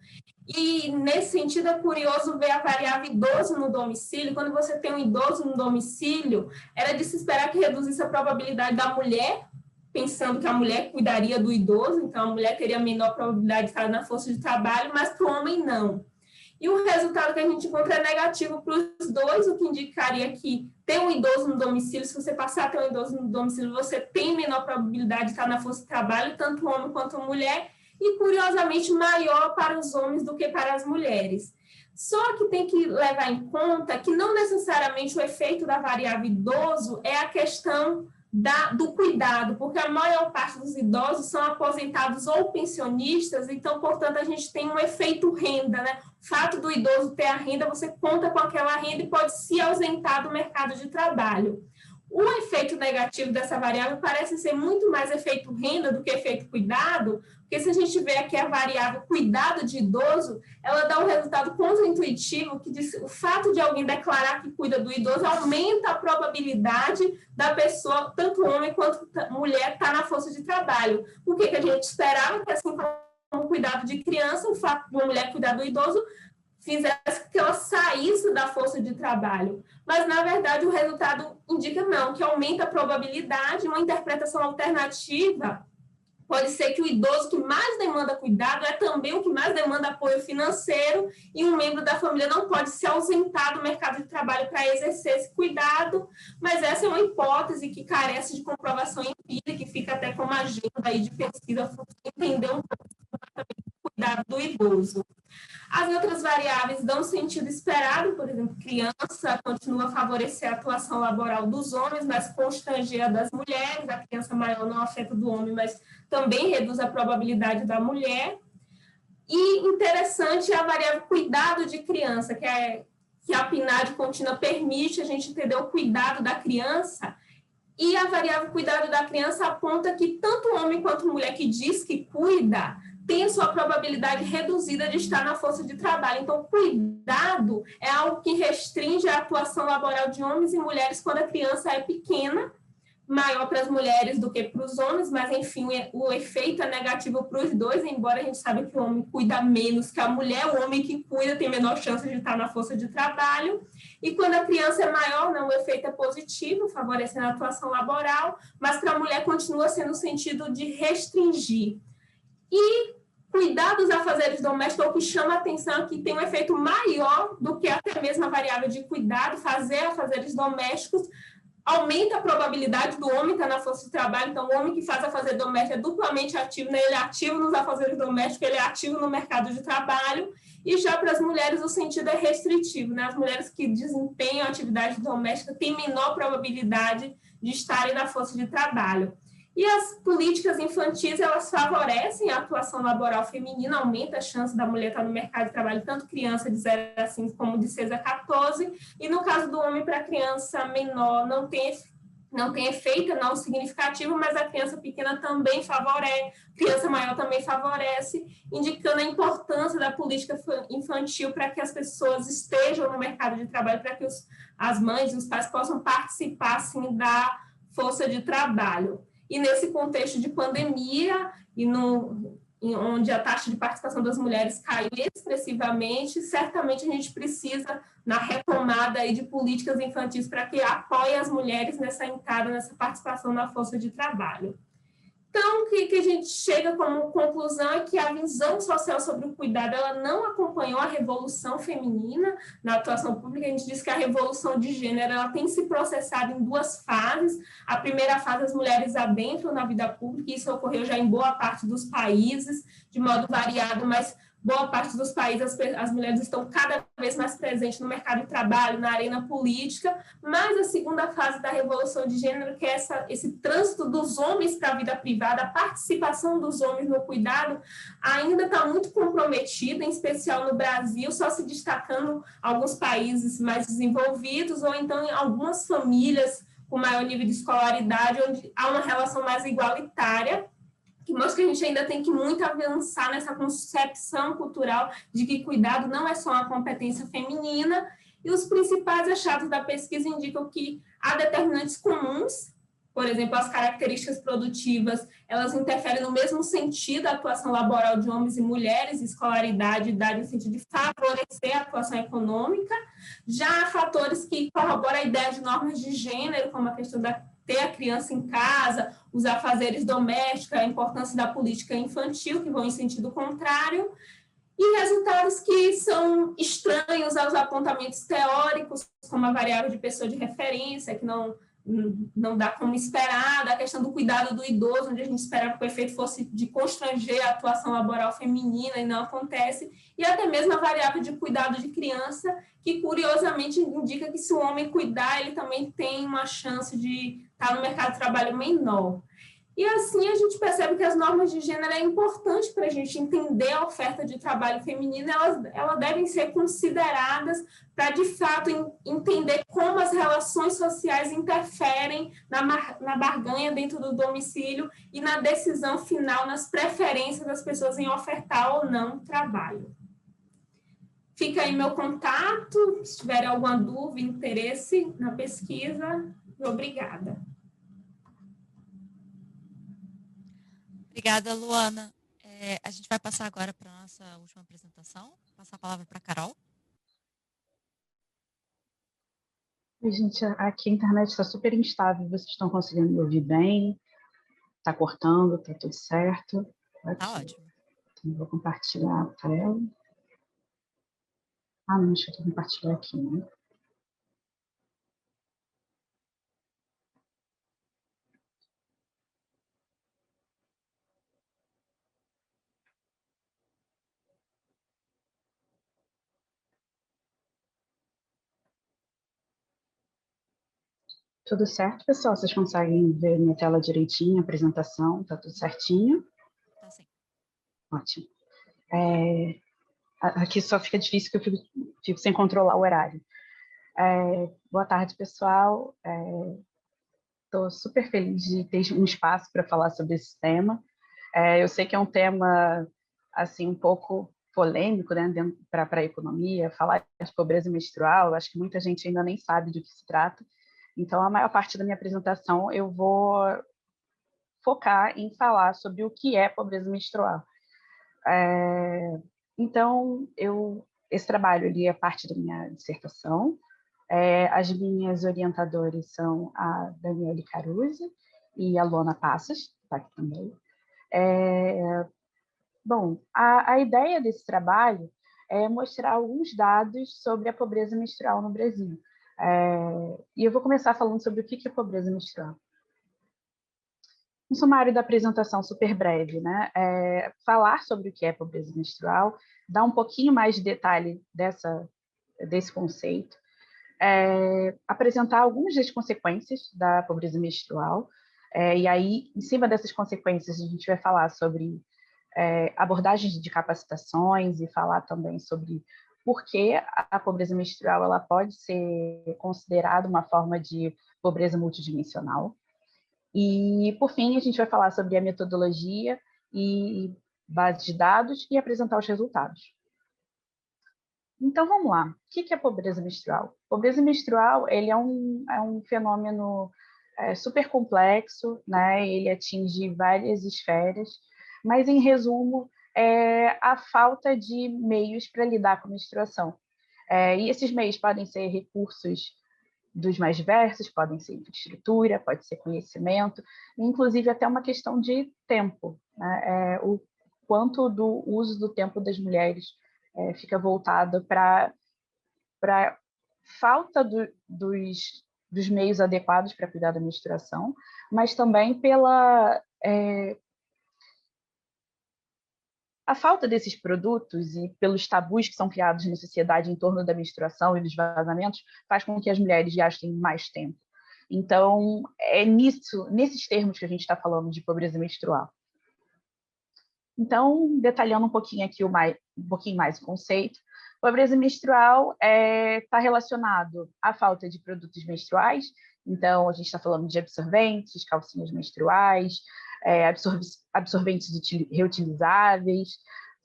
E, nesse sentido, é curioso ver a variável idoso no domicílio. Quando você tem um idoso no domicílio, era de se esperar que reduzisse a probabilidade da mulher, pensando que a mulher cuidaria do idoso, então a mulher teria menor probabilidade de estar na força de trabalho, mas para o homem não. E o resultado que a gente encontra é negativo para os dois, o que indicaria que ter um idoso no domicílio, se você passar a ter um idoso no domicílio, você tem menor probabilidade de estar na força de trabalho, tanto o homem quanto a mulher, e curiosamente maior para os homens do que para as mulheres. Só que tem que levar em conta que não necessariamente o efeito da variável idoso é a questão do cuidado, porque a maior parte dos idosos são aposentados ou pensionistas, então, portanto, a gente tem um efeito renda, né? O fato do idoso ter a renda, você conta com aquela renda e pode se ausentar do mercado de trabalho. O efeito negativo dessa variável parece ser muito mais efeito renda do que efeito cuidado, porque se a gente vê aqui a variável cuidado de idoso, ela dá um resultado contra-intuitivo que diz o fato de alguém declarar que cuida do idoso aumenta a probabilidade da pessoa, tanto homem quanto mulher, estar na força de trabalho. Por que a gente esperava que, assim como o cuidado de criança, o fato de uma mulher cuidar do idoso fizesse que ela saísse da força de trabalho. Mas, na verdade, o resultado indica não, que aumenta a probabilidade, uma interpretação alternativa pode ser que o idoso que mais demanda cuidado é também o que mais demanda apoio financeiro e um membro da família não pode se ausentar do mercado de trabalho para exercer esse cuidado, mas essa é uma hipótese que carece de comprovação empírica, que fica até como agenda aí de pesquisa, entender um pouco do cuidado do idoso. As outras variáveis dão sentido esperado, por exemplo, criança continua a favorecer a atuação laboral dos homens, mas constrange a das mulheres, a criança maior não afeta do homem, mas também reduz a probabilidade da mulher. E interessante é a variável cuidado de criança, que a PNAD contínua permite a gente entender o cuidado da criança, e a variável cuidado da criança aponta que tanto homem quanto mulher que diz que cuida tem a sua probabilidade reduzida de estar na força de trabalho. Então, cuidado é algo que restringe a atuação laboral de homens e mulheres quando a criança é pequena, maior para as mulheres do que para os homens, mas, enfim, o efeito é negativo para os dois, embora a gente saiba que o homem cuida menos que a mulher, o homem que cuida tem menor chance de estar na força de trabalho. E quando a criança é maior, não, o efeito é positivo, favorecendo a atuação laboral, mas para a mulher continua sendo no sentido de restringir. E cuidar dos afazeres domésticos, o que chama a atenção é que tem um efeito maior do que até mesmo a variável de cuidado, fazer afazeres domésticos, aumenta a probabilidade do homem estar na força de trabalho. Então, o homem que faz afazer doméstico é duplamente ativo, né? Ele é ativo nos afazeres domésticos, ele é ativo no mercado de trabalho, e já para as mulheres o sentido é restritivo, né? As mulheres que desempenham atividade doméstica têm menor probabilidade de estarem na força de trabalho. E as políticas infantis, elas favorecem a atuação laboral feminina, aumenta a chance da mulher estar no mercado de trabalho, tanto criança de 0 a 5 como de 6 a 14, e no caso do homem para criança menor não tem efeito, não significativo, mas a criança pequena também favorece, criança maior também favorece, indicando a importância da política infantil para que as pessoas estejam no mercado de trabalho, para que as mães e os pais possam participar, assim, da força de trabalho. E nesse contexto de pandemia, onde a taxa de participação das mulheres caiu expressivamente, certamente a gente precisa, na retomada aí de políticas infantis, para que apoie as mulheres nessa entrada, nessa participação na força de trabalho. Então, o que a gente chega como conclusão é que a visão social sobre o cuidado, ela não acompanhou a revolução feminina na atuação pública. A gente diz que a revolução de gênero, ela tem se processado em 2 fases. A primeira fase, as mulheres adentram na vida pública, e isso ocorreu já em boa parte dos países, de modo variado, mas boa parte dos países as mulheres estão cada vez mais presentes no mercado de trabalho, na arena política, mas a segunda fase da revolução de gênero, que é esse trânsito dos homens para a vida privada, a participação dos homens no cuidado, ainda está muito comprometida, em especial no Brasil, só se destacando alguns países mais desenvolvidos, ou então em algumas famílias com maior nível de escolaridade, onde há uma relação mais igualitária, que mostra que a gente ainda tem que muito avançar nessa concepção cultural de que cuidado não é só uma competência feminina, e os principais achados da pesquisa indicam que há determinantes comuns, por exemplo, as características produtivas, elas interferem no mesmo sentido a atuação laboral de homens e mulheres, escolaridade, idade, no sentido de favorecer a atuação econômica. Já há fatores que corroboram a ideia de normas de gênero, como a questão da ter a criança em casa, os afazeres domésticos, a importância da política infantil, que vão em sentido contrário, e resultados que são estranhos aos apontamentos teóricos, como a variável de pessoa de referência, que não dá como esperar, a questão do cuidado do idoso, onde a gente esperava que o efeito fosse de constranger a atuação laboral feminina e não acontece, e até mesmo a variável de cuidado de criança, que curiosamente indica que se o homem cuidar, ele também tem uma chance de estar no mercado de trabalho menor. E assim a gente percebe que as normas de gênero é importante para a gente entender a oferta de trabalho feminino, elas devem ser consideradas para, de fato, entender como as relações sociais interferem na barganha dentro do domicílio e na decisão final, nas preferências das pessoas em ofertar ou não trabalho. Fica aí meu contato, se tiver alguma dúvida, interesse na pesquisa, obrigada. Obrigada, Luana. A gente vai passar agora para a nossa última apresentação. Vou passar a palavra para a Carol. Oi, gente, aqui a internet está super instável. Vocês estão conseguindo me ouvir bem? Está cortando? Está tudo certo? Está ótimo. Então, vou compartilhar a tela. Ah, não, deixa eu compartilhar aqui, né? Tudo certo, pessoal? Vocês conseguem ver minha tela direitinho, a apresentação? Tá tudo certinho? Tá sim. Ótimo. Aqui só fica difícil que eu fico sem controlar o horário. Boa tarde, pessoal. Estou super feliz de ter um espaço para falar sobre esse tema. Eu sei que é um tema assim um pouco polêmico, né, para a economia, falar de pobreza menstrual. Acho que muita gente ainda nem sabe do que se trata. Então, a maior parte da minha apresentação eu vou focar em falar sobre o que é pobreza menstrual. Então, esse trabalho ele é parte da minha dissertação. As minhas orientadoras são a Daniele Caruso e a Lona Passos, que está aqui também. Bom, a ideia desse trabalho é mostrar alguns dados sobre a pobreza menstrual no Brasil. E eu vou começar falando sobre o que é pobreza menstrual. Um sumário da apresentação super breve, né? Falar sobre o que é pobreza menstrual, dar um pouquinho mais de detalhe desse conceito, apresentar algumas das consequências da pobreza menstrual, e aí, em cima dessas consequências, a gente vai falar sobre abordagens de capacitações e falar também sobre por que a pobreza menstrual ela pode ser considerada uma forma de pobreza multidimensional. E, por fim, a gente vai falar sobre a metodologia e base de dados e apresentar os resultados. Então, vamos lá. O que é pobreza menstrual? Pobreza menstrual ele é um fenômeno super complexo, né? Ele atinge várias esferas, mas, em resumo, é a falta de meios para lidar com a menstruação. E esses meios podem ser recursos dos mais diversos, podem ser infraestrutura, pode ser conhecimento, inclusive até uma questão de tempo, né? O quanto do uso do tempo das mulheres fica voltado para falta dos meios adequados para cuidar da menstruação, mas também pela a falta desses produtos e pelos tabus que são criados na sociedade em torno da menstruação e dos vazamentos, faz com que as mulheres gastem mais tempo. Então, é nesses termos que a gente está falando de pobreza menstrual. Então, detalhando um pouquinho aqui um pouquinho mais o conceito, pobreza menstrual está relacionado à falta de produtos menstruais. Então, a gente está falando de absorventes, calcinhas menstruais, absorventes reutilizáveis,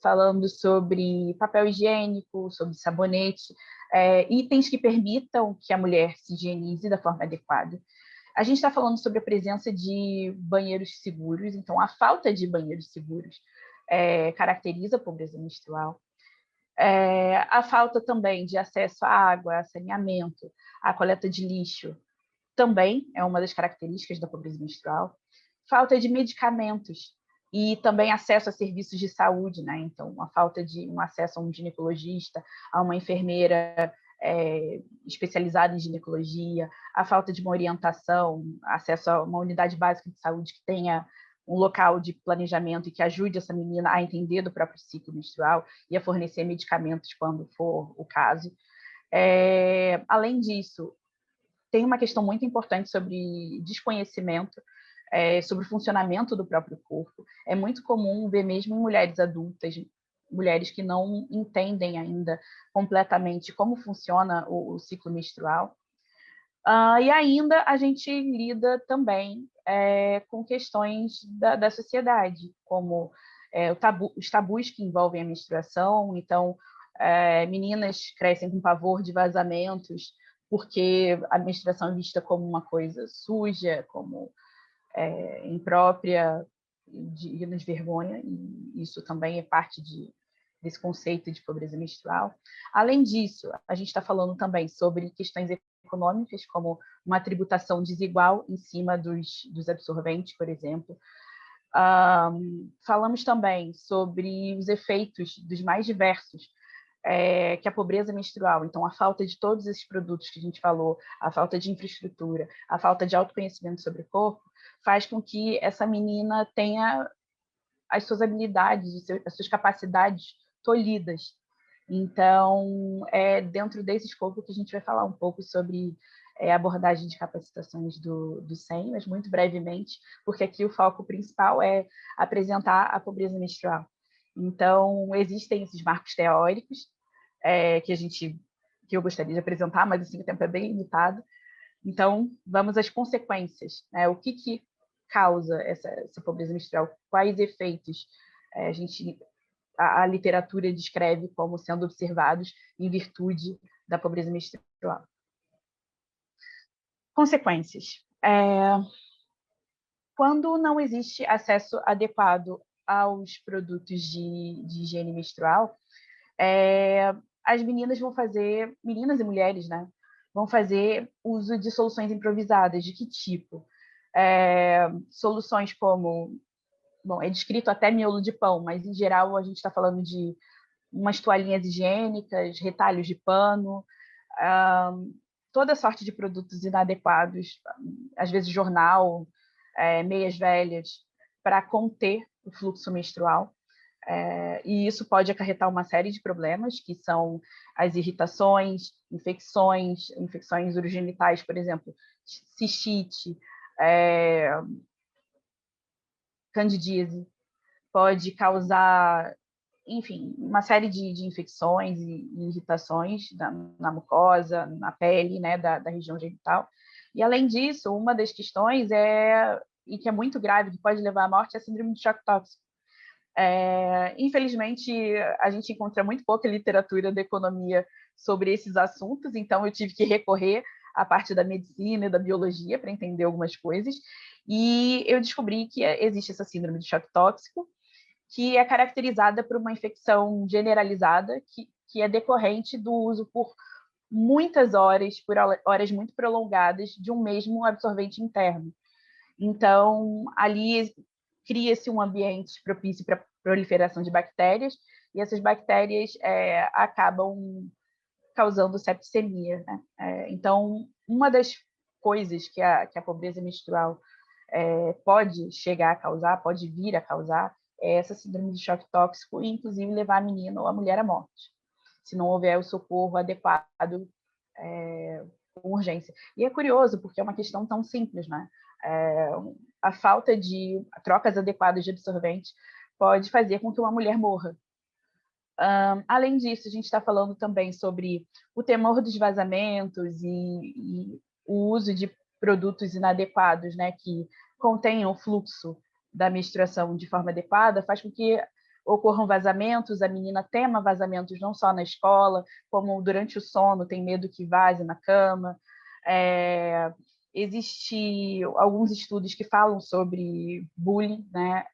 falando sobre papel higiênico, sobre sabonete, itens que permitam que a mulher se higienize da forma adequada. A gente está falando sobre a presença de banheiros seguros, então a falta de banheiros seguros caracteriza a pobreza menstrual. A falta também de acesso à água, a saneamento, à coleta de lixo, também é uma das características da pobreza menstrual. Falta de medicamentos e também acesso a serviços de saúde, né? Então, a falta de um acesso a um ginecologista, a uma enfermeira especializada em ginecologia, a falta de uma orientação, acesso a uma unidade básica de saúde que tenha um local de planejamento e que ajude essa menina a entender do próprio ciclo menstrual e a fornecer medicamentos quando for o caso. Além disso, tem uma questão muito importante sobre desconhecimento, sobre o funcionamento do próprio corpo. É muito comum ver mesmo em mulheres adultas, mulheres que não entendem ainda completamente como funciona o ciclo menstrual. E ainda a gente lida também com questões da sociedade, como os tabus que envolvem a menstruação. Então, meninas crescem com pavor de vazamentos, porque a menstruação é vista como uma coisa suja, como imprópria, e nos vergonha, e isso também é parte desse conceito de pobreza menstrual. Além disso, a gente está falando também sobre questões econômicas, como uma tributação desigual em cima dos absorventes, por exemplo. Falamos também sobre os efeitos dos mais diversos que a pobreza menstrual, então a falta de todos esses produtos que a gente falou, a falta de infraestrutura, a falta de autoconhecimento sobre o corpo, faz com que essa menina tenha as suas habilidades, as suas capacidades tolhidas. Então, é dentro desse escopo que a gente vai falar um pouco sobre a abordagem de capacitações do SEM, mas muito brevemente, porque aqui o foco principal é apresentar a pobreza menstrual. Então, existem esses marcos teóricos que eu gostaria de apresentar, mas assim, o tempo é bem limitado. Então, vamos às consequências, né? O que causa essa pobreza menstrual? Quais efeitos a literatura descreve como sendo observados em virtude da pobreza menstrual? Consequências. Quando não existe acesso adequado aos produtos de higiene menstrual, as meninas e mulheres, né, vão fazer uso de soluções improvisadas. De que tipo? Soluções como, bom, é descrito até miolo de pão, mas em geral a gente está falando de umas toalhinhas higiênicas, retalhos de pano, toda sorte de produtos inadequados, às vezes jornal, meias velhas, para conter o fluxo menstrual. E isso pode acarretar uma série de problemas, que são as irritações, infecções urogenitais, por exemplo, cistite, candidíase, pode causar, enfim, uma série de infecções e irritações na mucosa, na pele, né, da região genital. E, além disso, uma das questões e que é muito grave, que pode levar à morte, é a síndrome de choque tóxico. Infelizmente, a gente encontra muito pouca literatura da economia sobre esses assuntos, então eu tive que recorrer à parte da medicina e da biologia para entender algumas coisas, e eu descobri que existe essa síndrome de choque tóxico, que é caracterizada por uma infecção generalizada, que é decorrente do uso por muitas horas, por horas muito prolongadas, de um mesmo absorvente interno. Então, ali cria-se um ambiente propício para a proliferação de bactérias, e essas bactérias acabam causando septicemia, né? Então, uma das coisas que a pobreza menstrual pode chegar a causar, pode vir a causar, é essa síndrome de choque tóxico, e inclusive levar a menina ou a mulher à morte, se não houver o socorro adequado com urgência. E é curioso, porque é uma questão tão simples, né? A falta de trocas adequadas de absorvente pode fazer com que uma mulher morra. Além disso, a gente está falando também sobre o temor dos vazamentos e o uso de produtos inadequados, né, que contenham o fluxo da menstruação de forma adequada, faz com que ocorram vazamentos, a menina tema vazamentos não só na escola, como durante o sono, tem medo que vaze na cama. Existem alguns estudos que falam sobre bullying, né,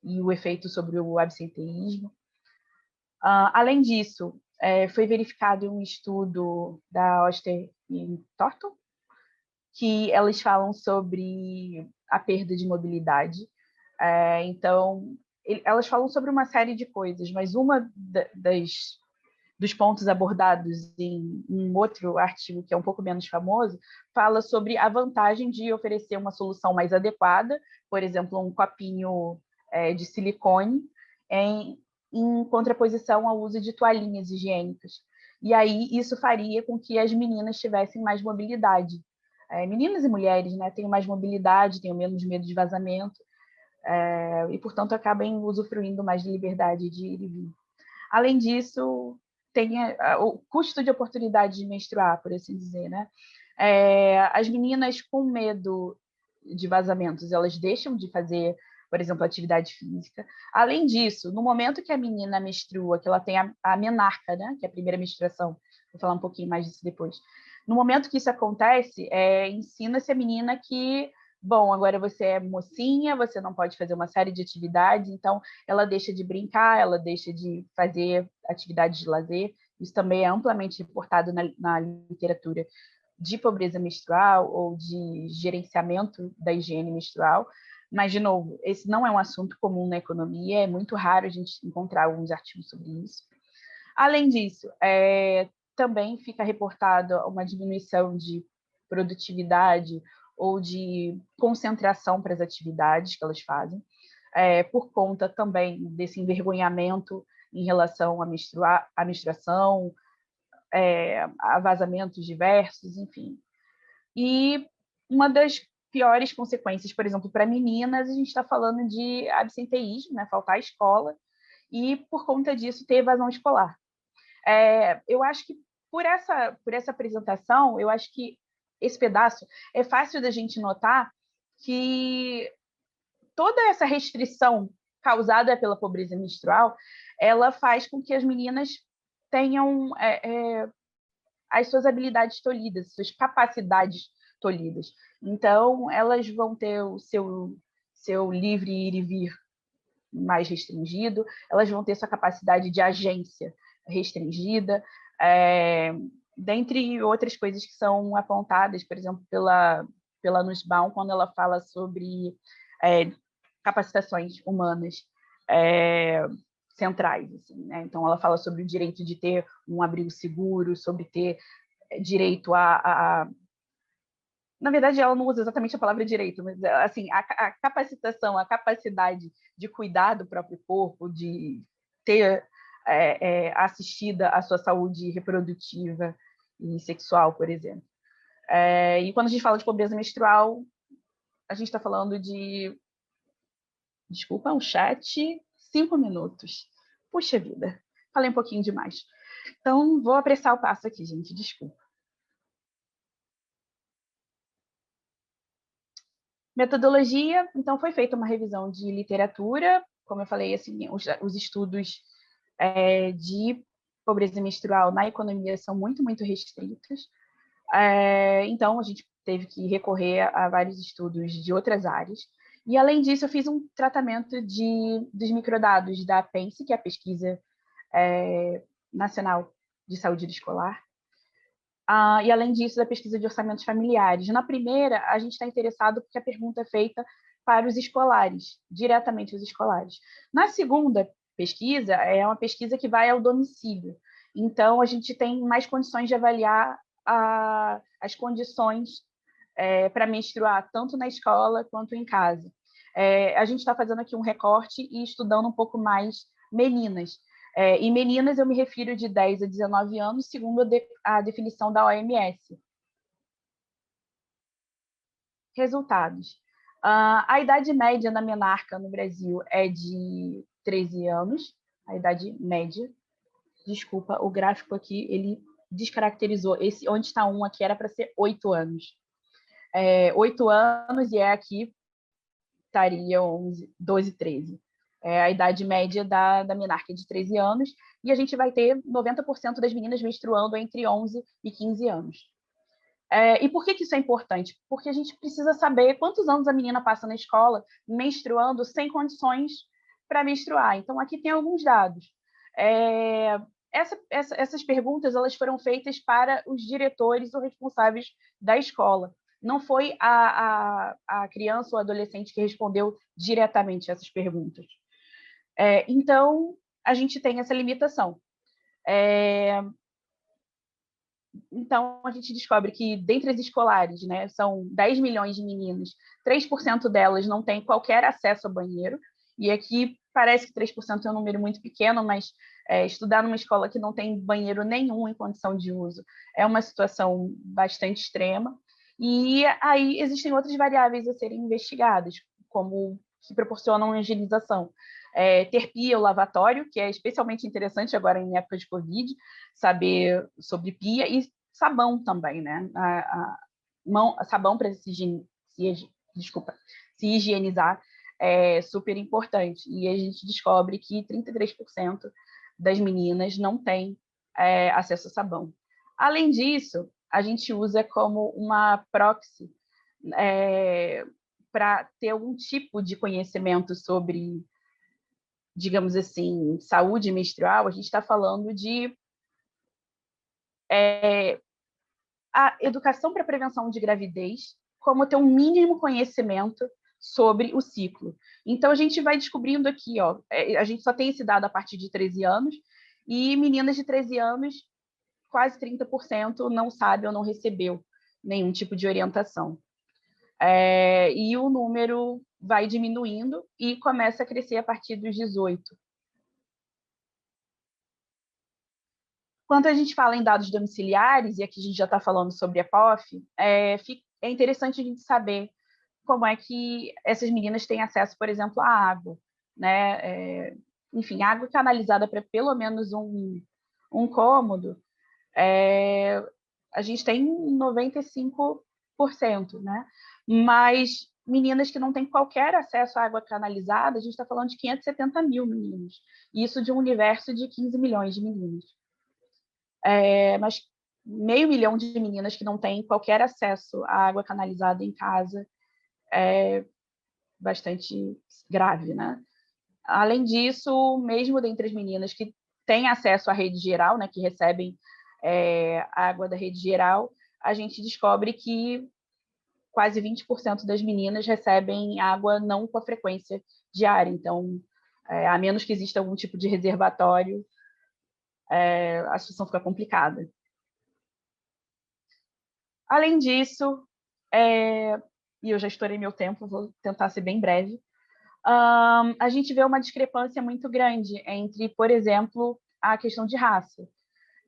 e o efeito sobre o absenteísmo. Além disso, foi verificado em um estudo da Oster e Thornton, que elas falam sobre a perda de mobilidade. Então, elas falam sobre uma série de coisas, mas dos pontos abordados em um outro artigo, que é um pouco menos famoso, fala sobre a vantagem de oferecer uma solução mais adequada, por exemplo, um copinho de silicone, em contraposição ao uso de toalhinhas higiênicas. E aí isso faria com que as meninas tivessem mais mobilidade. Meninas e mulheres, né, têm mais mobilidade, têm menos medo de vazamento, e, portanto, acabam usufruindo mais de liberdade de ir e vir. Além disso, tem o custo de oportunidade de menstruar, por assim dizer, né? As meninas com medo de vazamentos, elas deixam de fazer, por exemplo, atividade física. Além disso, no momento que a menina menstrua, que ela tem a menarca, né, que é a primeira menstruação, vou falar um pouquinho mais disso depois. No momento que isso acontece, ensina-se a menina que, bom, agora você é mocinha, você não pode fazer uma série de atividades, então ela deixa de brincar, ela deixa de fazer atividades de lazer. Isso também é amplamente reportado na literatura de pobreza menstrual ou de gerenciamento da higiene menstrual. Mas, de novo, esse não é um assunto comum na economia, é muito raro a gente encontrar alguns artigos sobre isso. Além disso, também fica reportado uma diminuição de produtividade ou de concentração para as atividades que elas fazem, por conta também desse envergonhamento em relação à menstruação, a vazamentos diversos, enfim. E uma das piores consequências, por exemplo, para meninas, a gente está falando de absenteísmo, né, faltar à escola, e por conta disso ter evasão escolar. Eu acho que por essa apresentação, eu acho que esse pedaço é fácil da gente notar que toda essa restrição causada pela pobreza menstrual, ela faz com que as meninas tenham as suas habilidades tolhidas, suas capacidades tolhidas. Então, elas vão ter o seu livre ir e vir mais restringido, elas vão ter sua capacidade de agência restringida, dentre outras coisas que são apontadas, por exemplo, pela Nussbaum, quando ela fala sobre capacitações humanas centrais. Assim, né? Então, ela fala sobre o direito de ter um abrigo seguro, sobre ter direito Na verdade, ela não usa exatamente a palavra direito, mas assim, a capacitação, a capacidade de cuidar do próprio corpo, de ter assistida a sua saúde reprodutiva e sexual, por exemplo. E quando a gente fala de pobreza menstrual, a gente está falando de... Desculpa, um chat, 5 minutos. Puxa vida, falei um pouquinho demais. Então, vou apressar o passo aqui, gente, desculpa. Metodologia, então, foi feita uma revisão de literatura, como eu falei, assim, os estudos de pobreza menstrual na economia são muito, muito restritos. Então, a gente teve que recorrer a vários estudos de outras áreas. E, além disso, eu fiz um tratamento dos microdados da PENSE, que é a Pesquisa Nacional de Saúde Escolar. E, além disso, da pesquisa de orçamentos familiares. Na primeira, a gente está interessado porque a pergunta é feita para os escolares, diretamente os escolares. Na segunda pesquisa, é uma pesquisa que vai ao domicílio. Então, a gente tem mais condições de avaliar as condições para menstruar, tanto na escola quanto em casa. A gente está fazendo aqui um recorte e estudando um pouco mais meninas. Em meninas, eu me refiro de 10 a 19 anos, segundo a definição da OMS. Resultados. A idade média da menarca no Brasil é de 13 anos, a idade média. Desculpa, o gráfico aqui, ele descaracterizou. Esse, onde está um aqui, era para ser 8 anos. 8 anos, e aqui estaria 11, 12, 13. A idade média da menarca é de 13 anos, e a gente vai ter 90% das meninas menstruando entre 11 e 15 anos. E por que isso é importante? Porque a gente precisa saber quantos anos a menina passa na escola menstruando sem condições para menstruar. Então, aqui tem alguns dados. Essas perguntas elas foram feitas para os diretores ou responsáveis da escola. Não foi a criança ou adolescente que respondeu diretamente essas perguntas. Então, a gente tem essa limitação. Então, a gente descobre que, dentre as escolares, né, são 10 milhões de meninas, 3% delas não têm qualquer acesso a banheiro, e aqui parece que 3% é um número muito pequeno, mas estudar numa escola que não tem banheiro nenhum em condição de uso é uma situação bastante extrema. E aí existem outras variáveis a serem investigadas, como que proporcionam a higienização. Ter pia ou lavatório, que é especialmente interessante agora em época de Covid, saber sobre pia, e sabão também, né? Sabão para se higienizar é super importante. E a gente descobre que 33% das meninas não têm acesso a sabão. Além disso, a gente usa como uma proxy para ter algum tipo de conhecimento sobre, digamos assim, saúde menstrual. A gente está falando de a educação para a prevenção de gravidez, como ter um mínimo conhecimento sobre o ciclo. Então, a gente vai descobrindo aqui, a gente só tem esse dado a partir de 13 anos, e meninas de 13 anos, quase 30% não sabe ou não recebeu nenhum tipo de orientação. E o número vai diminuindo e começa a crescer a partir dos 18. Quando a gente fala em dados domiciliares, e aqui a gente já está falando sobre a POF, é interessante a gente saber como é que essas meninas têm acesso, por exemplo, à água, né? Enfim, água canalizada para pelo menos um cômodo, a gente tem 95%, né? Mas meninas que não têm qualquer acesso à água canalizada, a gente está falando de 570 mil meninos, isso de um universo de 15 milhões de meninos. Mas 500 mil de meninas que não têm qualquer acesso à água canalizada em casa é bastante grave, né? Além disso, mesmo dentre as meninas que têm acesso à rede geral, né, que recebem água da rede geral, a gente descobre que quase 20% das meninas recebem água não com a frequência diária. Então, a menos que exista algum tipo de reservatório, a situação fica complicada. Além disso, e eu já estourei meu tempo, vou tentar ser bem breve, a gente vê uma discrepância muito grande entre, por exemplo, a questão de raça.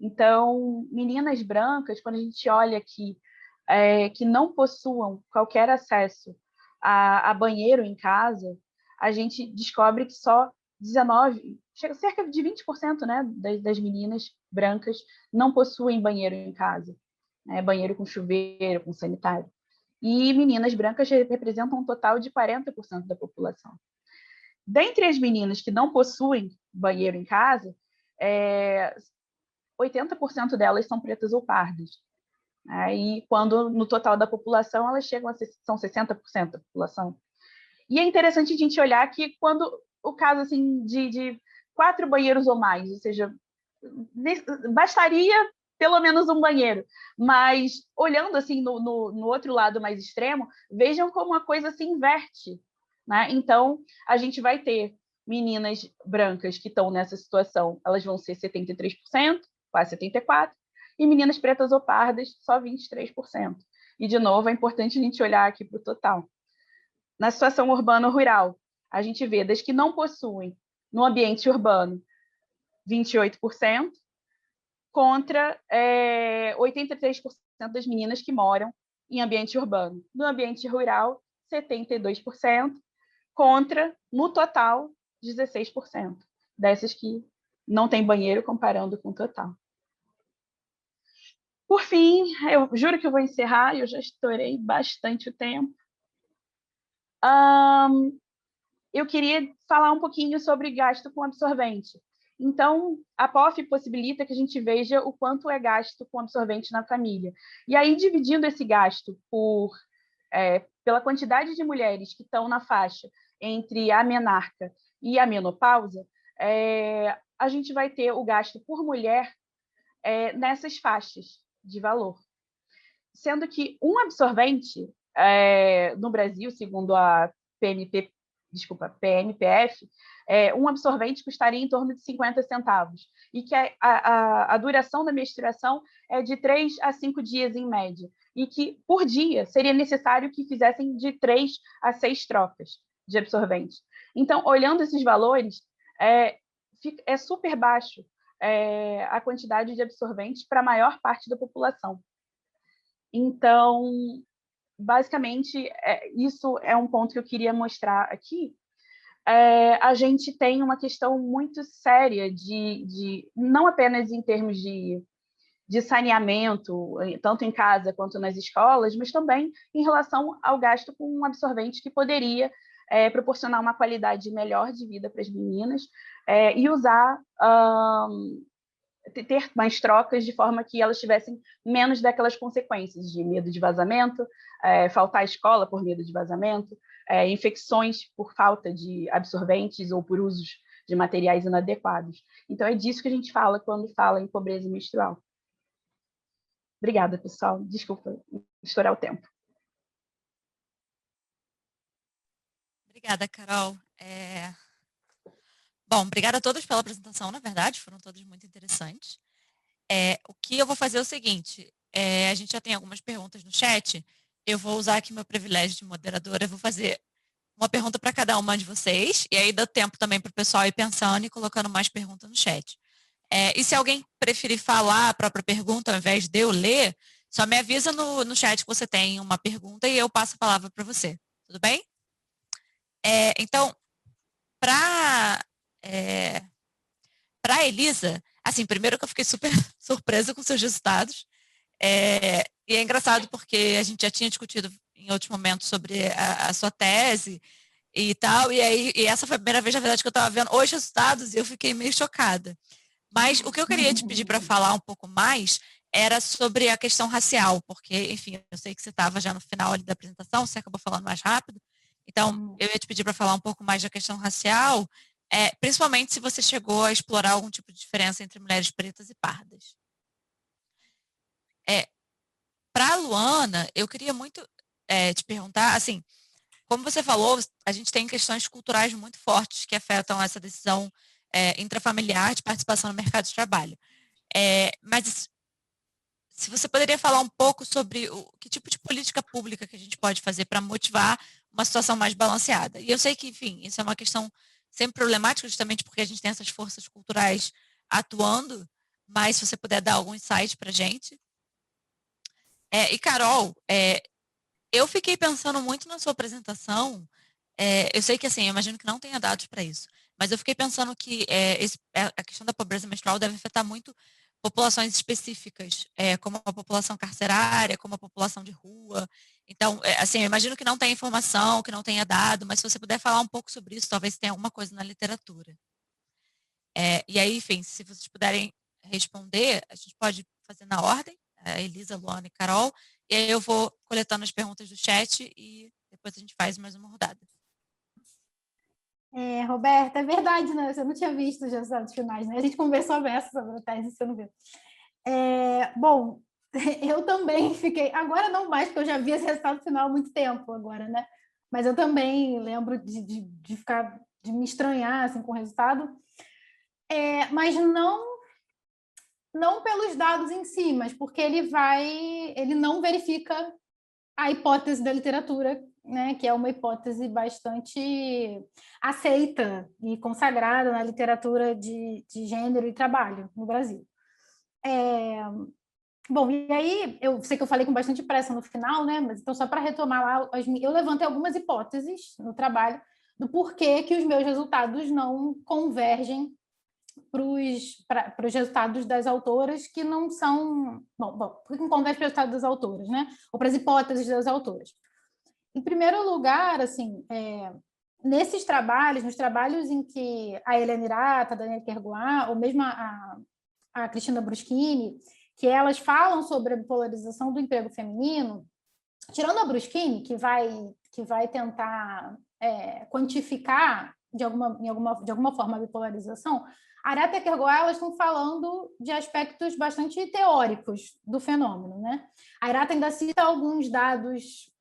Então, meninas brancas, quando a gente olha aqui, que não possuam qualquer acesso a banheiro em casa, a gente descobre que só 19, cerca de 20%, né, das meninas brancas não possuem banheiro em casa, né, banheiro com chuveiro, com sanitário. E meninas brancas representam um total de 40% da população. Dentre as meninas que não possuem banheiro em casa, 80% delas são pretas ou pardas. E quando no total da população elas chegam a são 60% da população. E é interessante a gente olhar que quando o caso assim, de 4 banheiros ou mais, ou seja, bastaria pelo menos um banheiro, mas olhando assim no outro lado mais extremo, vejam como a coisa se inverte, né? Então, a gente vai ter meninas brancas que estão nessa situação, elas vão ser 73%, quase 74%, e meninas pretas ou pardas, só 23%. E, de novo, é importante a gente olhar aqui para o total. Na situação urbano-rural, a gente vê das que não possuem no ambiente urbano 28%, contra 83% das meninas que moram em ambiente urbano. No ambiente rural, 72%, contra, no total, 16% dessas que não têm banheiro, comparando com o total. Por fim, eu juro que eu vou encerrar, eu já estourei bastante o tempo. Eu queria falar um pouquinho sobre gasto com absorvente. Então, a POF possibilita que a gente veja o quanto é gasto com absorvente na família. E aí, dividindo esse gasto pela quantidade de mulheres que estão na faixa entre a menarca e a menopausa, a gente vai ter o gasto por mulher nessas faixas de valor. Sendo que um absorvente, no Brasil, segundo a PMPF, um absorvente custaria em torno de 50 centavos, e que a duração da menstruação é de 3 a 5 dias em média, e que por dia seria necessário que fizessem de 3 a 6 trocas de absorvente. Então, olhando esses valores, é super baixo a quantidade de absorvente para a maior parte da população. Então, basicamente, isso é um ponto que eu queria mostrar aqui. A gente tem uma questão muito séria não apenas em termos de saneamento, tanto em casa quanto nas escolas, mas também em relação ao gasto com um absorvente que poderia proporcionar uma qualidade melhor de vida para as meninas e ter mais trocas de forma que elas tivessem menos daquelas consequências de medo de vazamento, faltar à escola por medo de vazamento, infecções por falta de absorventes ou por usos de materiais inadequados. Então, é disso que a gente fala quando fala em pobreza menstrual. Obrigada, pessoal. Desculpa estourar o tempo. Obrigada, Carol. Bom, obrigada a todos pela apresentação, na verdade, foram todos muito interessantes. O que eu vou fazer é o seguinte, a gente já tem algumas perguntas no chat, eu vou usar aqui meu privilégio de moderadora, eu vou fazer uma pergunta para cada uma de vocês, e aí dá tempo também para o pessoal ir pensando e colocando mais perguntas no chat. E se alguém preferir falar a própria pergunta ao invés de eu ler, só me avisa no chat que você tem uma pergunta e eu passo a palavra para você. Tudo bem? Então, para a Elisa, assim, primeiro que eu fiquei super surpresa com seus resultados. E é engraçado porque a gente já tinha discutido em outros momentos sobre a sua tese e tal, e essa foi a primeira vez, na verdade, que eu estava vendo os resultados e eu fiquei meio chocada. Mas o que eu queria te pedir para falar um pouco mais era sobre a questão racial, porque, enfim, eu sei que você estava já no final ali da apresentação, você acabou falando mais rápido, então eu ia te pedir para falar um pouco mais da questão racial, principalmente se você chegou a explorar algum tipo de diferença entre mulheres pretas e pardas. Para a Luana, eu queria muito te perguntar, assim, como você falou, a gente tem questões culturais muito fortes que afetam essa decisão intrafamiliar de participação no mercado de trabalho. Mas se você poderia falar um pouco sobre que tipo de política pública que a gente pode fazer para motivar uma situação mais balanceada. E eu sei que, enfim, isso é uma questão sempre problemática, justamente porque a gente tem essas forças culturais atuando, mas se você puder dar algum insight para a gente. E, Carol, eu fiquei pensando muito na sua apresentação. Eu sei que, assim, eu imagino que não tenha dados para isso, mas eu fiquei pensando que a questão da pobreza menstrual deve afetar muito populações específicas, como a população carcerária, como a população de rua. Então, assim, eu imagino que não tenha informação, que não tenha dado, mas se você puder falar um pouco sobre isso, talvez tenha alguma coisa na literatura. E aí, enfim, se vocês puderem responder, a gente pode fazer na ordem, a Elisa, Luana e Carol, e aí eu vou coletando as perguntas do chat e depois a gente faz mais uma rodada. Roberta, é verdade, né? Você não tinha visto os resultados finais, né? A gente conversou bem sobre a tese, você não viu. Bom, eu também fiquei... Agora não mais, porque eu já vi esse resultado final há muito tempo agora, né? Mas eu também lembro de me estranhar assim, com o resultado. Mas não pelos dados em si, mas porque ele não verifica a hipótese da literatura, né, que é uma hipótese bastante aceita e consagrada na literatura de gênero e trabalho no Brasil. Bom, e aí, eu sei que eu falei com bastante pressa no final, né, mas então só para retomar lá, eu levantei algumas hipóteses no trabalho do porquê que os meus resultados não convergem para os resultados das autoras que não são... Bom, por que não converge para os resultados das autoras, né? Ou para as hipóteses das autoras. Em primeiro lugar, assim, nesses trabalhos, nos trabalhos em que a Helena Irata, a Daniela Kerguá, ou mesmo a Cristina Bruschini, que elas falam sobre a bipolarização do emprego feminino, tirando a Bruschini, que vai tentar quantificar de alguma forma a bipolarização, a Arata e a Kerguá, elas estão falando de aspectos bastante teóricos do fenômeno, né? A Arata ainda cita alguns dados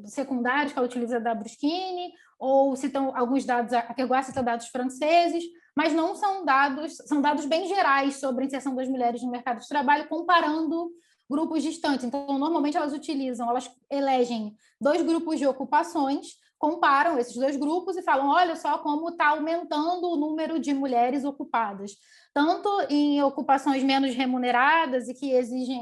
secundários que ela utiliza da Bruschini, ou citam alguns dados, a Kerguá cita dados franceses, mas não são dados bem gerais sobre a inserção das mulheres no mercado de trabalho, comparando grupos distantes. Então, normalmente elas elegem 2 grupos de ocupações, comparam esses 2 grupos e falam, olha só como está aumentando o número de mulheres ocupadas, tanto em ocupações menos remuneradas e que exigem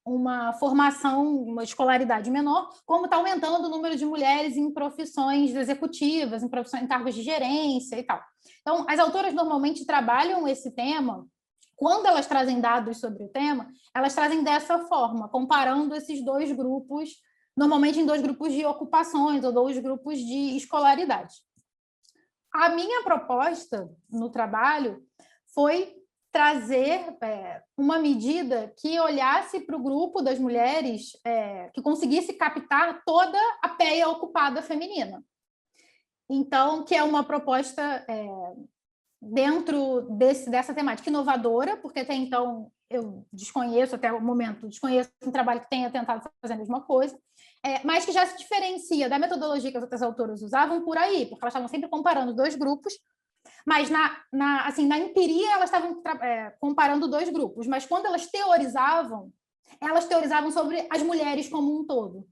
uma formação, uma escolaridade menor, como está aumentando o número de mulheres em profissões executivas, em cargos de gerência e tal. Então, as autoras normalmente trabalham esse tema. Quando elas trazem dados sobre o tema, elas trazem dessa forma, comparando esses 2 grupos, normalmente em 2 grupos de ocupações ou 2 grupos de escolaridade. A minha proposta no trabalho foi trazer uma medida que olhasse para o grupo das mulheres, que conseguisse captar toda a peia ocupada feminina. Então, que é uma proposta dentro dessa temática inovadora, porque até então eu desconheço um trabalho que tenha tentado fazer a mesma coisa, mas que já se diferencia da metodologia que as outras autoras usavam por aí, porque elas estavam sempre comparando 2 grupos, mas na empiria elas estavam comparando 2 grupos, mas quando elas teorizavam sobre as mulheres como um todo.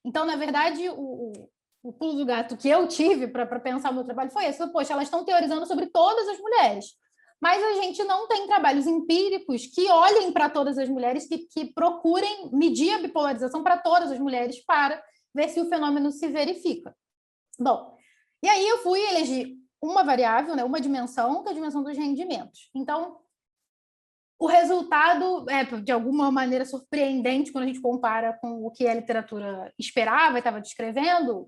Então, na verdade, o pulo do gato que eu tive para pensar o meu trabalho foi esse. Poxa, elas estão teorizando sobre todas as mulheres, mas a gente não tem trabalhos empíricos que olhem para todas as mulheres, que procurem medir a bipolarização para todas as mulheres para ver se o fenômeno se verifica. Bom, e aí eu fui eleger uma variável, né, uma dimensão, que é a dimensão dos rendimentos. Então, o resultado é, de alguma maneira, surpreendente quando a gente compara com o que a literatura esperava e estava descrevendo.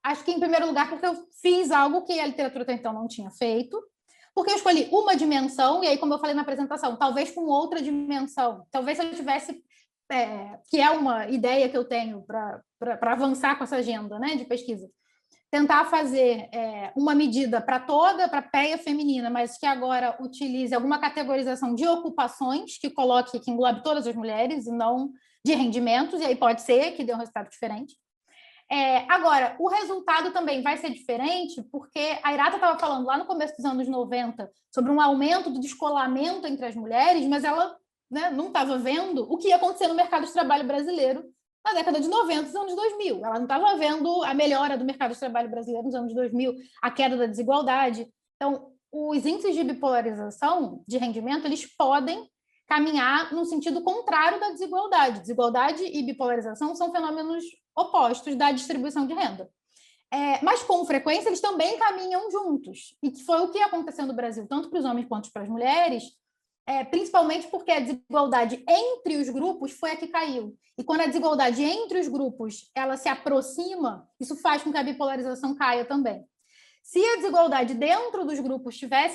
Acho que, em primeiro lugar, porque eu fiz algo que a literatura até então não tinha feito, porque eu escolhi uma dimensão, e aí, como eu falei na apresentação, talvez com outra dimensão. Talvez se eu tivesse, que é uma ideia que eu tenho para avançar com essa agenda, né, de pesquisa, tentar fazer uma medida para a PEA feminina, mas que agora utilize alguma categorização de ocupações, que englobe todas as mulheres, e não de rendimentos, e aí pode ser que dê um resultado diferente. Agora, o resultado também vai ser diferente, porque a Irata estava falando lá no começo dos anos 90 sobre um aumento do descolamento entre as mulheres, mas ela, né, não estava vendo o que ia acontecer no mercado de trabalho brasileiro na década de 90, nos anos 2000. Ela não estava vendo a melhora do mercado de trabalho brasileiro nos anos 2000, a queda da desigualdade. Então, os índices de bipolarização de rendimento, eles podem caminhar no sentido contrário da desigualdade. Desigualdade e bipolarização são fenômenos opostos da distribuição de renda. Mas, com frequência, eles também caminham juntos. E foi o que aconteceu no Brasil, tanto para os homens quanto para as mulheres, principalmente porque a desigualdade entre os grupos foi a que caiu. E quando a desigualdade entre os grupos ela se aproxima, isso faz com que a bipolarização caia também. Se a desigualdade dentro dos grupos se a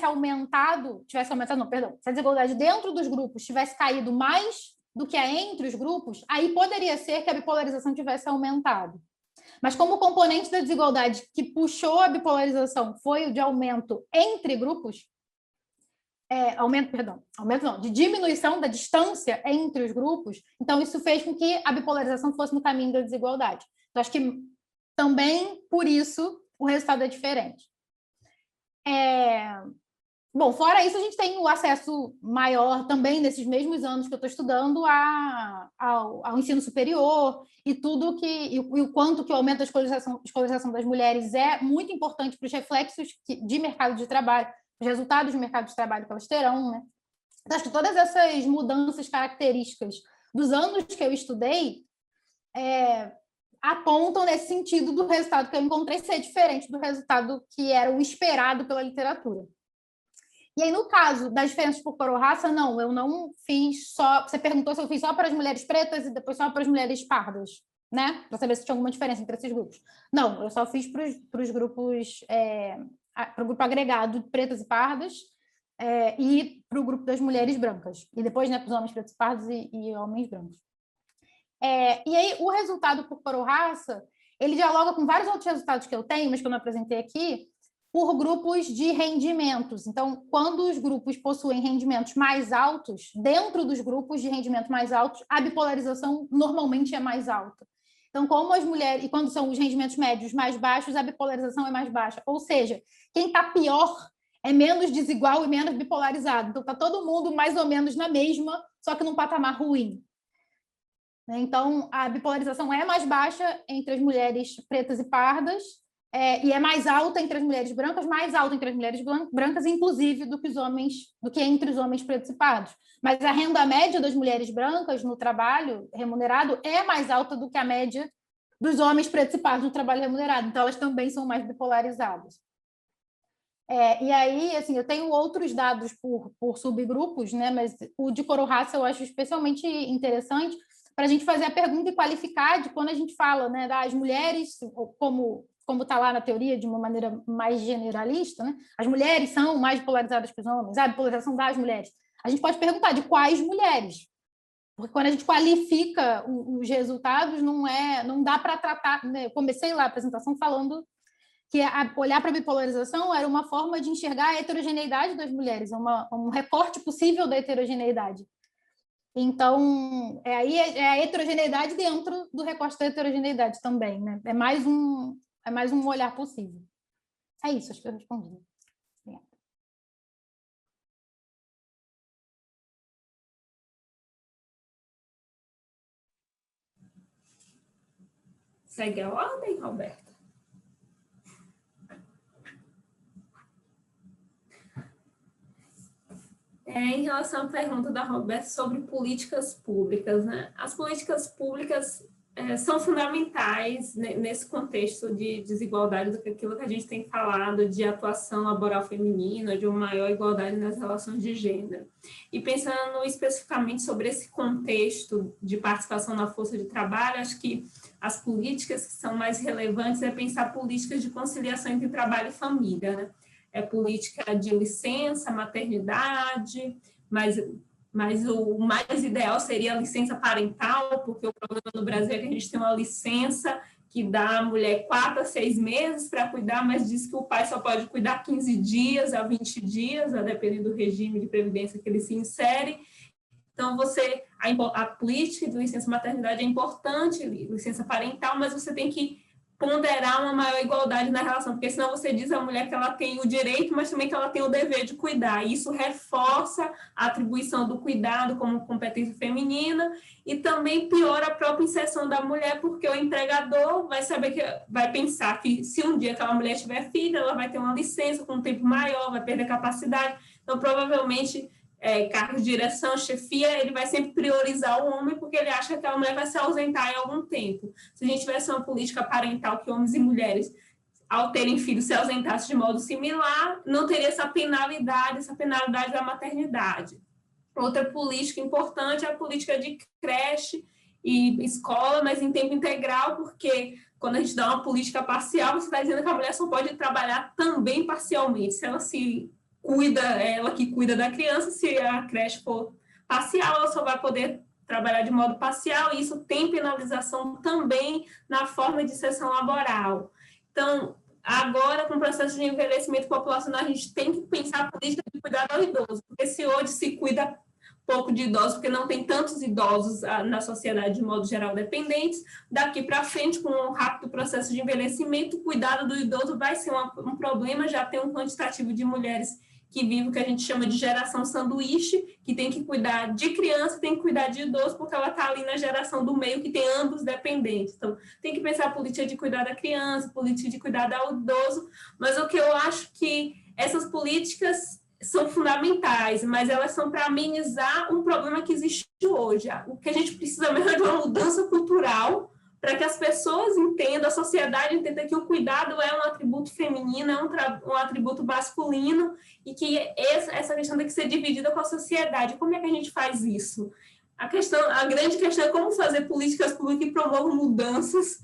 desigualdade dentro dos grupos tivesse caído mais do que a entre os grupos, aí poderia ser que a bipolarização tivesse aumentado. Mas como o componente da desigualdade que puxou a bipolarização foi o de aumento entre grupos, de diminuição da distância entre os grupos, então isso fez com que a bipolarização fosse no caminho da desigualdade. Então, acho que também, por isso, o resultado é diferente. Bom, fora isso, a gente tem o acesso maior também, nesses mesmos anos que eu estou estudando, ao ensino superior e o quanto que o aumento da escolarização das mulheres é muito importante para os reflexos de mercado de trabalho, os resultados de mercado de trabalho que elas terão, né? Então, acho que todas essas mudanças características dos anos que eu estudei apontam nesse sentido do resultado que eu encontrei ser diferente do resultado que era o esperado pela literatura. E aí, no caso das diferenças por cor ou raça, não, eu não fiz só... Você perguntou se eu fiz só para as mulheres pretas e depois só para as mulheres pardas, né? Para saber se tinha alguma diferença entre esses grupos. Não, eu só fiz para os grupos... para o grupo agregado de pretas e pardas e para o grupo das mulheres brancas. E depois, né, para os homens pretos e pardos e homens brancos. E aí, o resultado por cor ou raça, ele dialoga com vários outros resultados que eu tenho, mas que eu não apresentei aqui, por grupos de rendimentos. Então, quando os grupos possuem rendimentos mais altos, dentro dos grupos de rendimento mais altos, a bipolarização normalmente é mais alta. Então, como as mulheres, e quando são os rendimentos médios mais baixos, a bipolarização é mais baixa. Ou seja, quem está pior é menos desigual e menos bipolarizado. Então, está todo mundo mais ou menos na mesma, só que num patamar ruim. Então, a bipolarização é mais baixa entre as mulheres pretas e pardas, e é mais alta entre as mulheres brancas, mais alta entre as mulheres brancas, inclusive, do que entre os homens pretos e pardos. Mas a renda média das mulheres brancas no trabalho remunerado é mais alta do que a média dos homens pretos e pardos no trabalho remunerado. Então, elas também são mais bipolarizadas. E aí, assim, eu tenho outros dados por subgrupos, né? Mas o de cor ou raça eu acho especialmente interessante para a gente fazer a pergunta e qualificar de quando a gente fala, né, das mulheres, como está lá na teoria, de uma maneira mais generalista, né? As mulheres são mais polarizadas que os homens, a polarização das mulheres. A gente pode perguntar de quais mulheres, porque quando a gente qualifica os resultados, não dá para tratar, né? Eu comecei lá a apresentação falando que olhar para a bipolarização era uma forma de enxergar a heterogeneidade das mulheres, um recorte possível da heterogeneidade. Então, aí a heterogeneidade dentro do recorte da heterogeneidade também, né? É mais um olhar possível. É isso, acho que eu respondi. Obrigada. Segue a ordem, Roberta? Em relação à pergunta da Roberta sobre políticas públicas, né? As políticas públicas são fundamentais nesse contexto de desigualdade, daquilo que a gente tem falado, de atuação laboral feminina, de uma maior igualdade nas relações de gênero. E pensando especificamente sobre esse contexto de participação na força de trabalho, acho que as políticas que são mais relevantes é pensar políticas de conciliação entre trabalho e família, né? Política de licença, maternidade, mas o mais ideal seria a licença parental, porque o problema no Brasil é que a gente tem uma licença que dá à mulher 4 a 6 meses para cuidar, mas diz que o pai só pode cuidar 15 dias a 20 dias, a depender do regime de previdência que ele se insere. Então, a política de licença maternidade é importante, licença parental, mas você tem que ponderar uma maior igualdade na relação, porque senão você diz à mulher que ela tem o direito, mas também que ela tem o dever de cuidar. E isso reforça a atribuição do cuidado como competência feminina e também piora a própria inserção da mulher, porque o empregador vai pensar que se um dia aquela mulher tiver filha, ela vai ter uma licença com um tempo maior, vai perder capacidade. Então, provavelmente, cargo de direção, chefia, ele vai sempre priorizar o homem porque ele acha que aquela mulher vai se ausentar em algum tempo. Se a gente tivesse uma política parental que homens e mulheres, ao terem filhos, se ausentassem de modo similar, não teria essa penalidade da maternidade. Outra política importante é a política de creche e escola, mas em tempo integral, porque quando a gente dá uma política parcial, você está dizendo que a mulher só pode trabalhar também parcialmente. Se ela ela que cuida da criança, se a creche for parcial, ela só vai poder trabalhar de modo parcial, e isso tem penalização também na forma de inserção laboral. Então, agora, com o processo de envelhecimento populacional, a gente tem que pensar a política de cuidado ao idoso, porque se hoje se cuida pouco de idosos, porque não tem tantos idosos na sociedade, de modo geral, dependentes, daqui para frente, com um rápido processo de envelhecimento, o cuidado do idoso vai ser um problema, já tem um quantitativo de mulheres que vive o que a gente chama de geração sanduíche, que tem que cuidar de criança, tem que cuidar de idoso, porque ela está ali na geração do meio, que tem ambos dependentes. Então, tem que pensar a política de cuidar da criança, política de cuidar do idoso, mas o que eu acho que essas políticas são fundamentais, mas elas são para amenizar um problema que existe hoje. O que a gente precisa mesmo é de uma mudança cultural, para que as pessoas entendam, a sociedade entenda que o cuidado é um atributo feminino, é um atributo masculino, e que essa questão tem que ser dividida com a sociedade. Como é que a gente faz isso? A grande questão é como fazer políticas públicas que promovam mudanças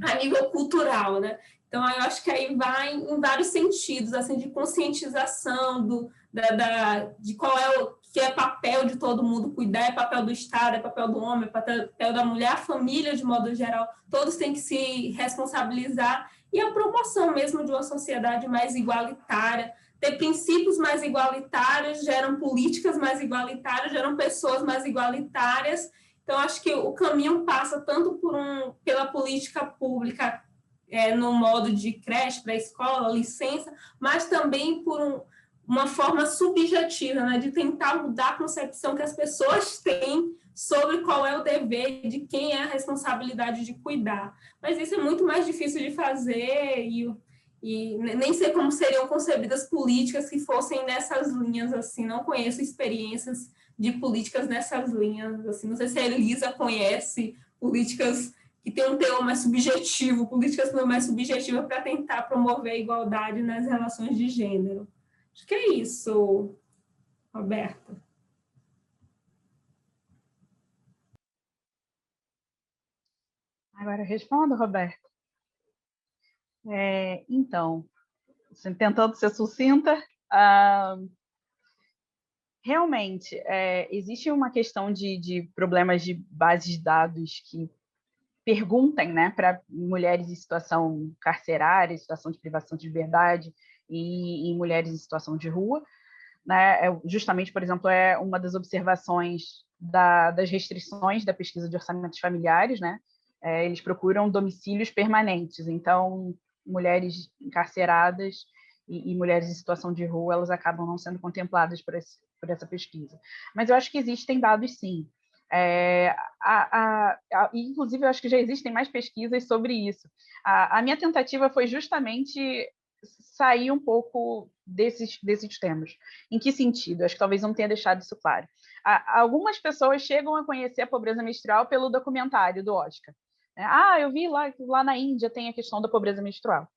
a nível cultural, né? Então, eu acho que aí vai em vários sentidos, assim, de conscientização de qual é o papel de todo mundo cuidar, é papel do Estado, é papel do homem, é papel da mulher, a família, de modo geral, todos têm que se responsabilizar, e a promoção mesmo de uma sociedade mais igualitária. Ter princípios mais igualitários geram políticas mais igualitárias, geram pessoas mais igualitárias. Então, acho que o caminho passa tanto pela política pública, no modo de creche, pré-escola, licença, mas também por uma forma subjetiva, né, de tentar mudar a concepção que as pessoas têm sobre qual é o dever, de quem é a responsabilidade de cuidar. Mas isso é muito mais difícil de fazer, e nem sei como seriam concebidas políticas que fossem nessas linhas, assim, não conheço experiências de políticas nessas linhas, assim, não sei se a Elisa conhece políticas que tem um teor mais subjetivo, políticas mais subjetivas para tentar promover a igualdade nas relações de gênero. Acho que é isso, Roberta. Agora eu respondo, Roberta. Então, tentando ser sucinta, realmente, existe uma questão de problemas de bases de dados que perguntem, né, para mulheres em situação carcerária, em situação de privação de liberdade e mulheres em situação de rua, né? Justamente, por exemplo, é uma das observações das restrições da pesquisa de orçamentos familiares, né? Eles procuram domicílios permanentes, então mulheres encarceradas e mulheres em situação de rua, elas acabam não sendo contempladas por essa pesquisa. Mas eu acho que existem dados, sim. Inclusive, eu acho que já existem mais pesquisas sobre isso. A minha tentativa foi justamente sair um pouco desses temas. Em que sentido? Acho que talvez não tenha deixado isso claro. Algumas pessoas chegam a conhecer a pobreza menstrual pelo documentário do Oscar. Eu vi lá na Índia tem a questão da pobreza menstrual.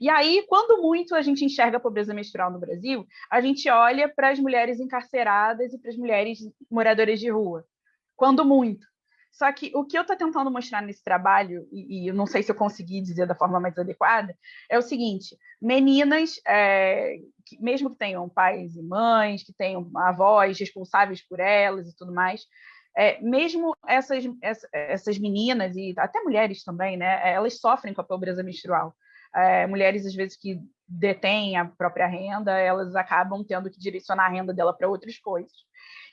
E aí, quando muito a gente enxerga a pobreza menstrual no Brasil, a gente olha para as mulheres encarceradas e para as mulheres moradoras de rua. Quando muito. Só que o que eu estou tentando mostrar nesse trabalho, e eu não sei se eu consegui dizer da forma mais adequada, é o seguinte: meninas, mesmo que tenham pais e mães, que tenham avós responsáveis por elas e tudo mais, mesmo essas meninas, e até mulheres também, né, elas sofrem com a pobreza menstrual. Mulheres, às vezes, que detêm a própria renda, elas acabam tendo que direcionar a renda dela para outras coisas.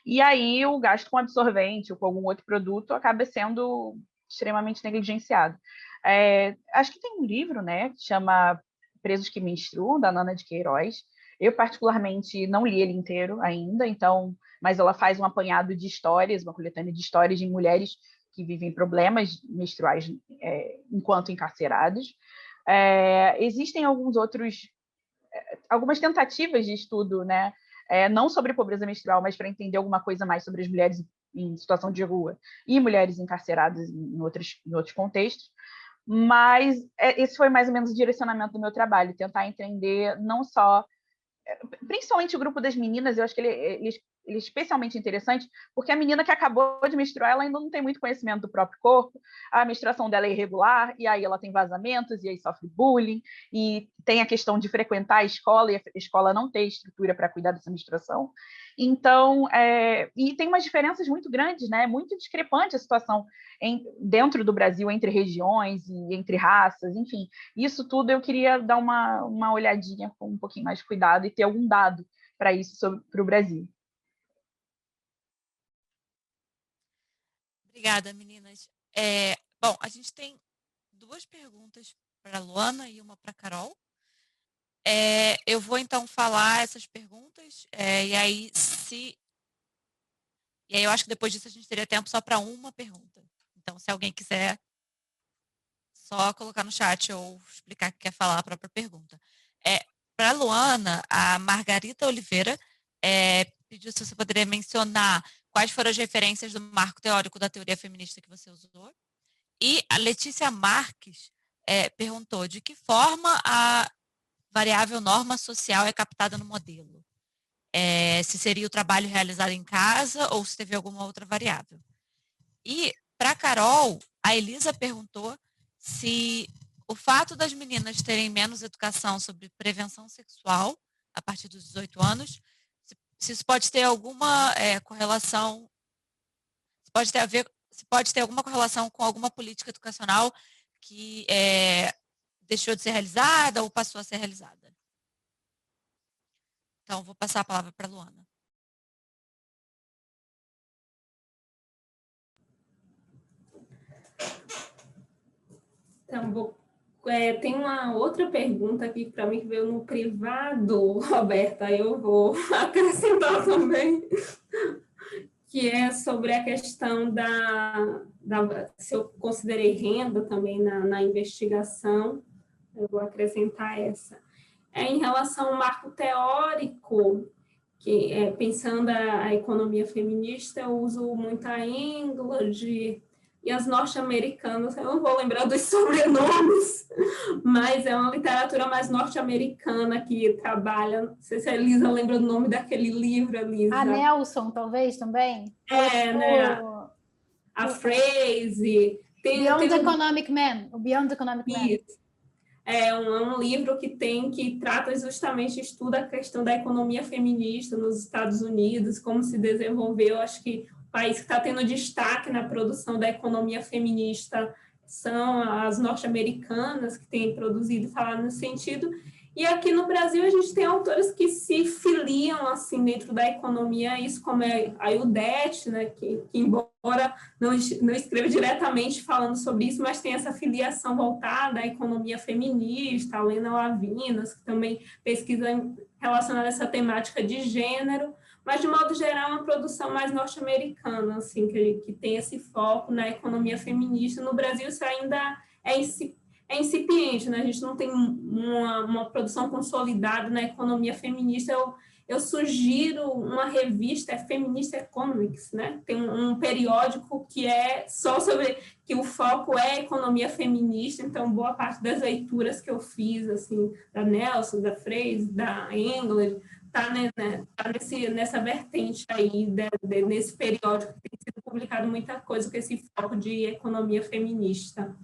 E aí o gasto com absorvente ou com algum outro produto acaba sendo extremamente negligenciado. Acho que tem um livro, né, que chama Presos que Menstruam, da Nana de Queiroz. Eu, particularmente, não li ele inteiro ainda, mas ela faz um apanhado de histórias, uma coletânea de histórias de mulheres que vivem problemas menstruais enquanto encarceradas. Existem algumas tentativas de estudo, né, não sobre pobreza menstrual, mas para entender alguma coisa mais sobre as mulheres em situação de rua e mulheres encarceradas em outros contextos. Mas esse foi mais ou menos o direcionamento do meu trabalho, tentar entender não só, principalmente o grupo das meninas. Eu acho que ele é especialmente interessante, porque a menina que acabou de menstruar, ela ainda não tem muito conhecimento do próprio corpo, a menstruação dela é irregular, e aí ela tem vazamentos, e aí sofre bullying, e tem a questão de frequentar a escola, e a escola não ter estrutura para cuidar dessa menstruação. Então, e tem umas diferenças muito grandes, né? Muito discrepante a situação dentro do Brasil, entre regiões e entre raças, enfim. Isso tudo eu queria dar uma olhadinha com um pouquinho mais de cuidado e ter algum dado para isso para o Brasil. Obrigada, meninas. Bom, a gente tem 2 perguntas para a Luana e uma para a Carol. Eu vou, então, falar essas perguntas, e aí eu acho que depois disso a gente teria tempo só para uma pergunta. Então, se alguém quiser só colocar no chat ou explicar que quer falar a própria pergunta. Para a Luana, a Margarita Oliveira pediu se você poderia mencionar quais foram as referências do marco teórico da teoria feminista que você usou. E a Letícia Marques perguntou de que forma a variável norma social é captada no modelo. Se seria o trabalho realizado em casa ou se teve alguma outra variável. E, para a Carol, a Elisa perguntou se o fato das meninas terem menos educação sobre prevenção sexual a partir dos 18 anos, se isso pode ter alguma correlação, se pode ter alguma correlação com alguma política educacional que deixou de ser realizada ou passou a ser realizada. Então, vou passar a palavra para a Luana. Então, tem uma outra pergunta aqui para mim que veio no privado, Roberta, eu vou acrescentar também, que é sobre a questão se eu considerei renda também na investigação, eu vou acrescentar essa. Em relação ao marco teórico, que pensando a economia feminista, eu uso muito a England e as norte-americanas, eu não vou lembrar dos sobrenomes, mas é uma literatura mais norte-americana que trabalha, não sei se a Elisa lembra do nome daquele livro, Elisa. A Nelson, talvez, também? Né? A Phrase. Beyond Economic Man, o Beyond Economic Man. Isso. É um livro que trata justamente, estuda a questão da economia feminista nos Estados Unidos, como se desenvolveu. Acho que o país que está tendo destaque na produção da economia feminista são as norte-americanas, que têm produzido e falado nesse sentido. E aqui no Brasil a gente tem autores que se filiam assim dentro da economia, isso como a Iudete, né, que embora não escreva diretamente falando sobre isso, mas tem essa filiação voltada à economia feminista, a Lena Lavinas, que também pesquisa relacionada a essa temática de gênero, mas de modo geral é uma produção mais norte-americana, assim, que tem esse foco na economia feminista. No Brasil isso ainda é incipiente, né? A gente não tem uma produção consolidada na economia feminista. Eu sugiro uma revista, é Feminist Economics, né? Tem um periódico que é só sobre, que o foco é a economia feminista, então boa parte das leituras que eu fiz, assim, da Nelson, da Fraser, da Engler, tá, né, tá nessa vertente aí, nesse periódico que tem sido publicado muita coisa com esse foco de economia feminista.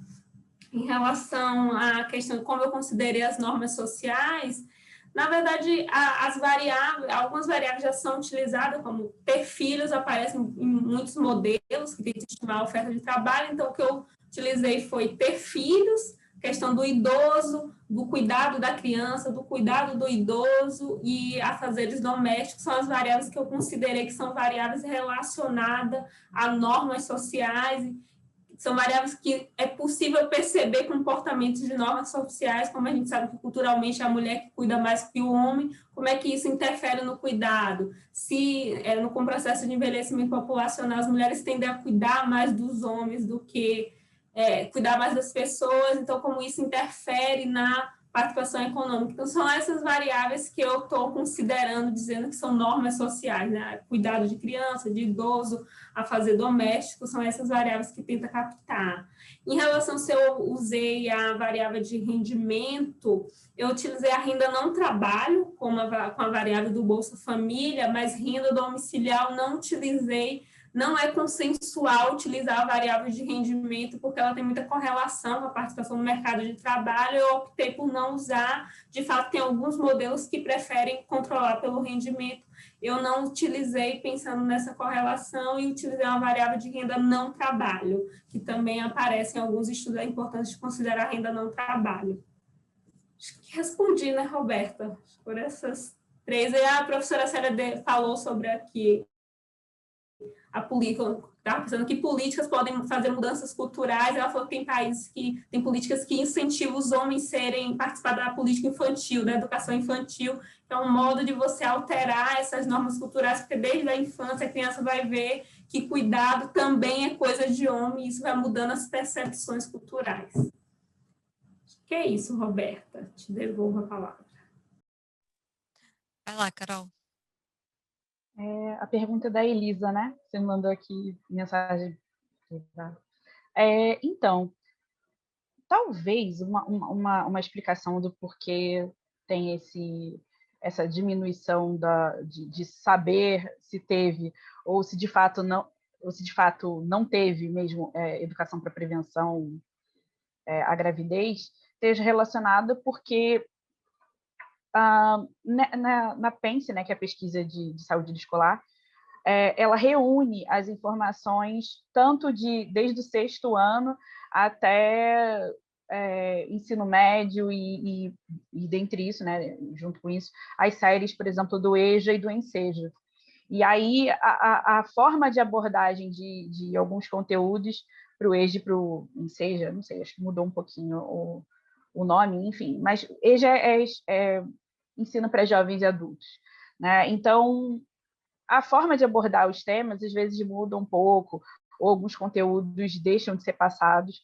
Em relação à questão de como eu considerei as normas sociais, na verdade, algumas variáveis já são utilizadas, como ter filhos, aparecem em muitos modelos que tentam estimar a oferta de trabalho, então o que eu utilizei foi ter filhos, questão do idoso, do cuidado da criança, do cuidado do idoso e afazeres domésticos, são as variáveis que eu considerei que são variáveis relacionadas a normas sociais. São variáveis que é possível perceber comportamentos de normas sociais, como a gente sabe que culturalmente é a mulher que cuida mais que o homem, como é que isso interfere no cuidado. Se com o processo de envelhecimento populacional as mulheres tendem a cuidar mais dos homens do que cuidar mais das pessoas, então como isso interfere na participação econômica. Então, são essas variáveis que eu estou considerando, dizendo que são normas sociais, né? Cuidado de criança, de idoso, a fazer doméstico, são essas variáveis que tenta captar. Em relação se eu usei a variável de rendimento, eu utilizei a renda não trabalho com a variável do Bolsa Família, mas renda domiciliar eu não utilizei. Não é consensual utilizar a variável de rendimento, porque ela tem muita correlação com a participação no mercado de trabalho. Eu optei por não usar. De fato, tem alguns modelos que preferem controlar pelo rendimento. Eu não utilizei pensando nessa correlação e utilizei uma variável de renda não trabalho, que também aparece em alguns estudos. É importante considerar a renda não trabalho. Acho que respondi, né, Roberta? Por essas três. E a professora Célia falou sobre aqui a política, estava pensando que políticas podem fazer mudanças culturais. Ela falou que tem países que têm políticas que incentivam os homens participar da política infantil, da educação infantil, que é um modo de você alterar essas normas culturais, porque desde a infância a criança vai ver que cuidado também é coisa de homem, e isso vai mudando as percepções culturais. Acho que é isso, Roberta. Te devolvo a palavra. Vai lá, Carol. A pergunta da Elisa, né? Você me mandou aqui mensagem. Então, talvez uma explicação do porquê tem essa diminuição de saber se teve ou se de fato não teve mesmo educação para prevenção à gravidez, esteja relacionada porque na PENSE, né, que é a pesquisa de saúde escolar, ela reúne as informações tanto desde o 6º ano até ensino médio e dentre isso, né, junto com isso, as séries, por exemplo, do EJA e do ENSEJA. E aí a forma de abordagem de alguns conteúdos para o EJA e para o ENSEJA, não sei, acho que mudou um pouquinho o nome, enfim, mas EJA é ensino para jovens e adultos, né? Então, a forma de abordar os temas às vezes muda um pouco, ou alguns conteúdos deixam de ser passados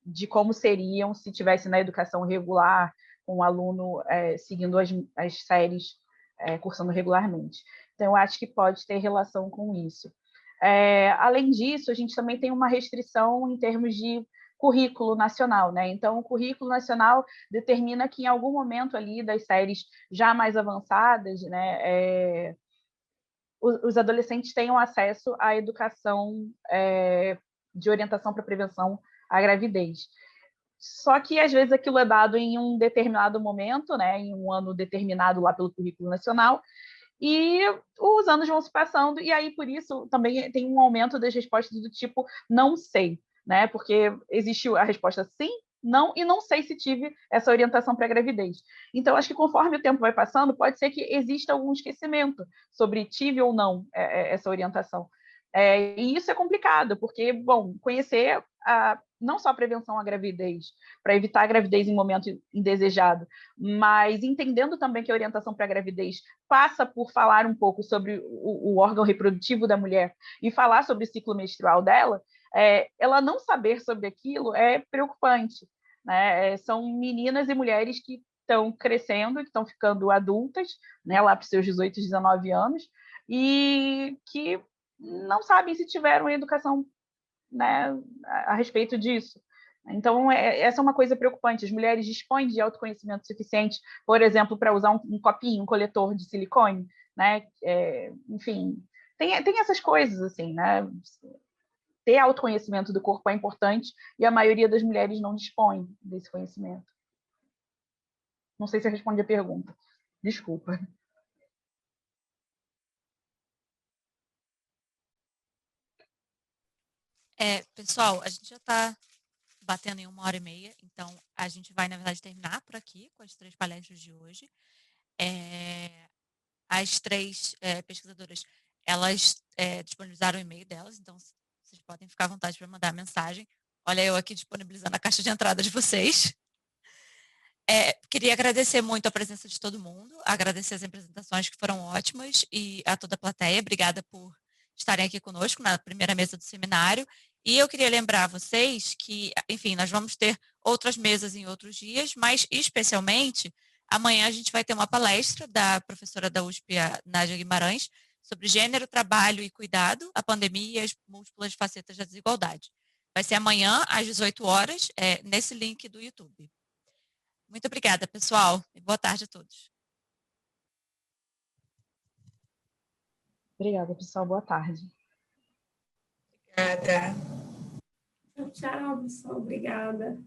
de como seriam se tivesse na educação regular, com o aluno seguindo as séries, cursando regularmente. Então, eu acho que pode ter relação com isso. Além disso, a gente também tem uma restrição em termos de currículo nacional, né? Então, o currículo nacional determina que em algum momento ali das séries já mais avançadas, né, os adolescentes tenham acesso à educação de orientação para prevenção à gravidez. Só que, às vezes, aquilo é dado em um determinado momento, né, em um ano determinado lá pelo currículo nacional, e os anos vão se passando, e aí, por isso, também tem um aumento das respostas do tipo não sei, né? Porque existe a resposta sim, não, e não sei se tive essa orientação para a gravidez. Então, acho que conforme o tempo vai passando, pode ser que exista algum esquecimento sobre tive ou não essa orientação. E isso é complicado, porque, bom, conhecer não só a prevenção à gravidez, para evitar a gravidez em momento indesejado, mas entendendo também que a orientação para a gravidez passa por falar um pouco sobre o órgão reprodutivo da mulher e falar sobre o ciclo menstrual dela, ela não saber sobre aquilo é preocupante, né? São meninas e mulheres que estão crescendo, que estão ficando adultas, né, lá para os seus 18, 19 anos, e que não sabem se tiveram educação, né, a respeito disso. Então, essa é uma coisa preocupante. As mulheres dispõem de autoconhecimento suficiente, por exemplo, para usar um copinho, um coletor de silicone, né? Enfim, tem essas coisas, assim, né? Ter autoconhecimento do corpo é importante e a maioria das mulheres não dispõe desse conhecimento. Não sei se eu respondi a pergunta. Desculpa. Pessoal, a gente já está batendo em 1h30, então a gente vai, na verdade, terminar por aqui com as 3 palestras de hoje. As 3 pesquisadoras, elas disponibilizaram o e-mail delas, então vocês podem ficar à vontade para mandar mensagem. Olha, eu aqui disponibilizando a caixa de entrada de vocês. Queria agradecer muito a presença de todo mundo, agradecer as apresentações que foram ótimas e a toda a plateia. Obrigada por estarem aqui conosco na primeira mesa do seminário. E eu queria lembrar vocês que, enfim, nós vamos ter outras mesas em outros dias, mas especialmente amanhã a gente vai ter uma palestra da professora da USP, a Nádia Guimarães, sobre gênero, trabalho e cuidado, a pandemia e as múltiplas facetas da desigualdade. Vai ser amanhã às 18 horas, nesse link do YouTube. Muito obrigada, pessoal, e boa tarde a todos. Obrigada, pessoal. Boa tarde. Obrigada. Tchau, pessoal. Obrigada.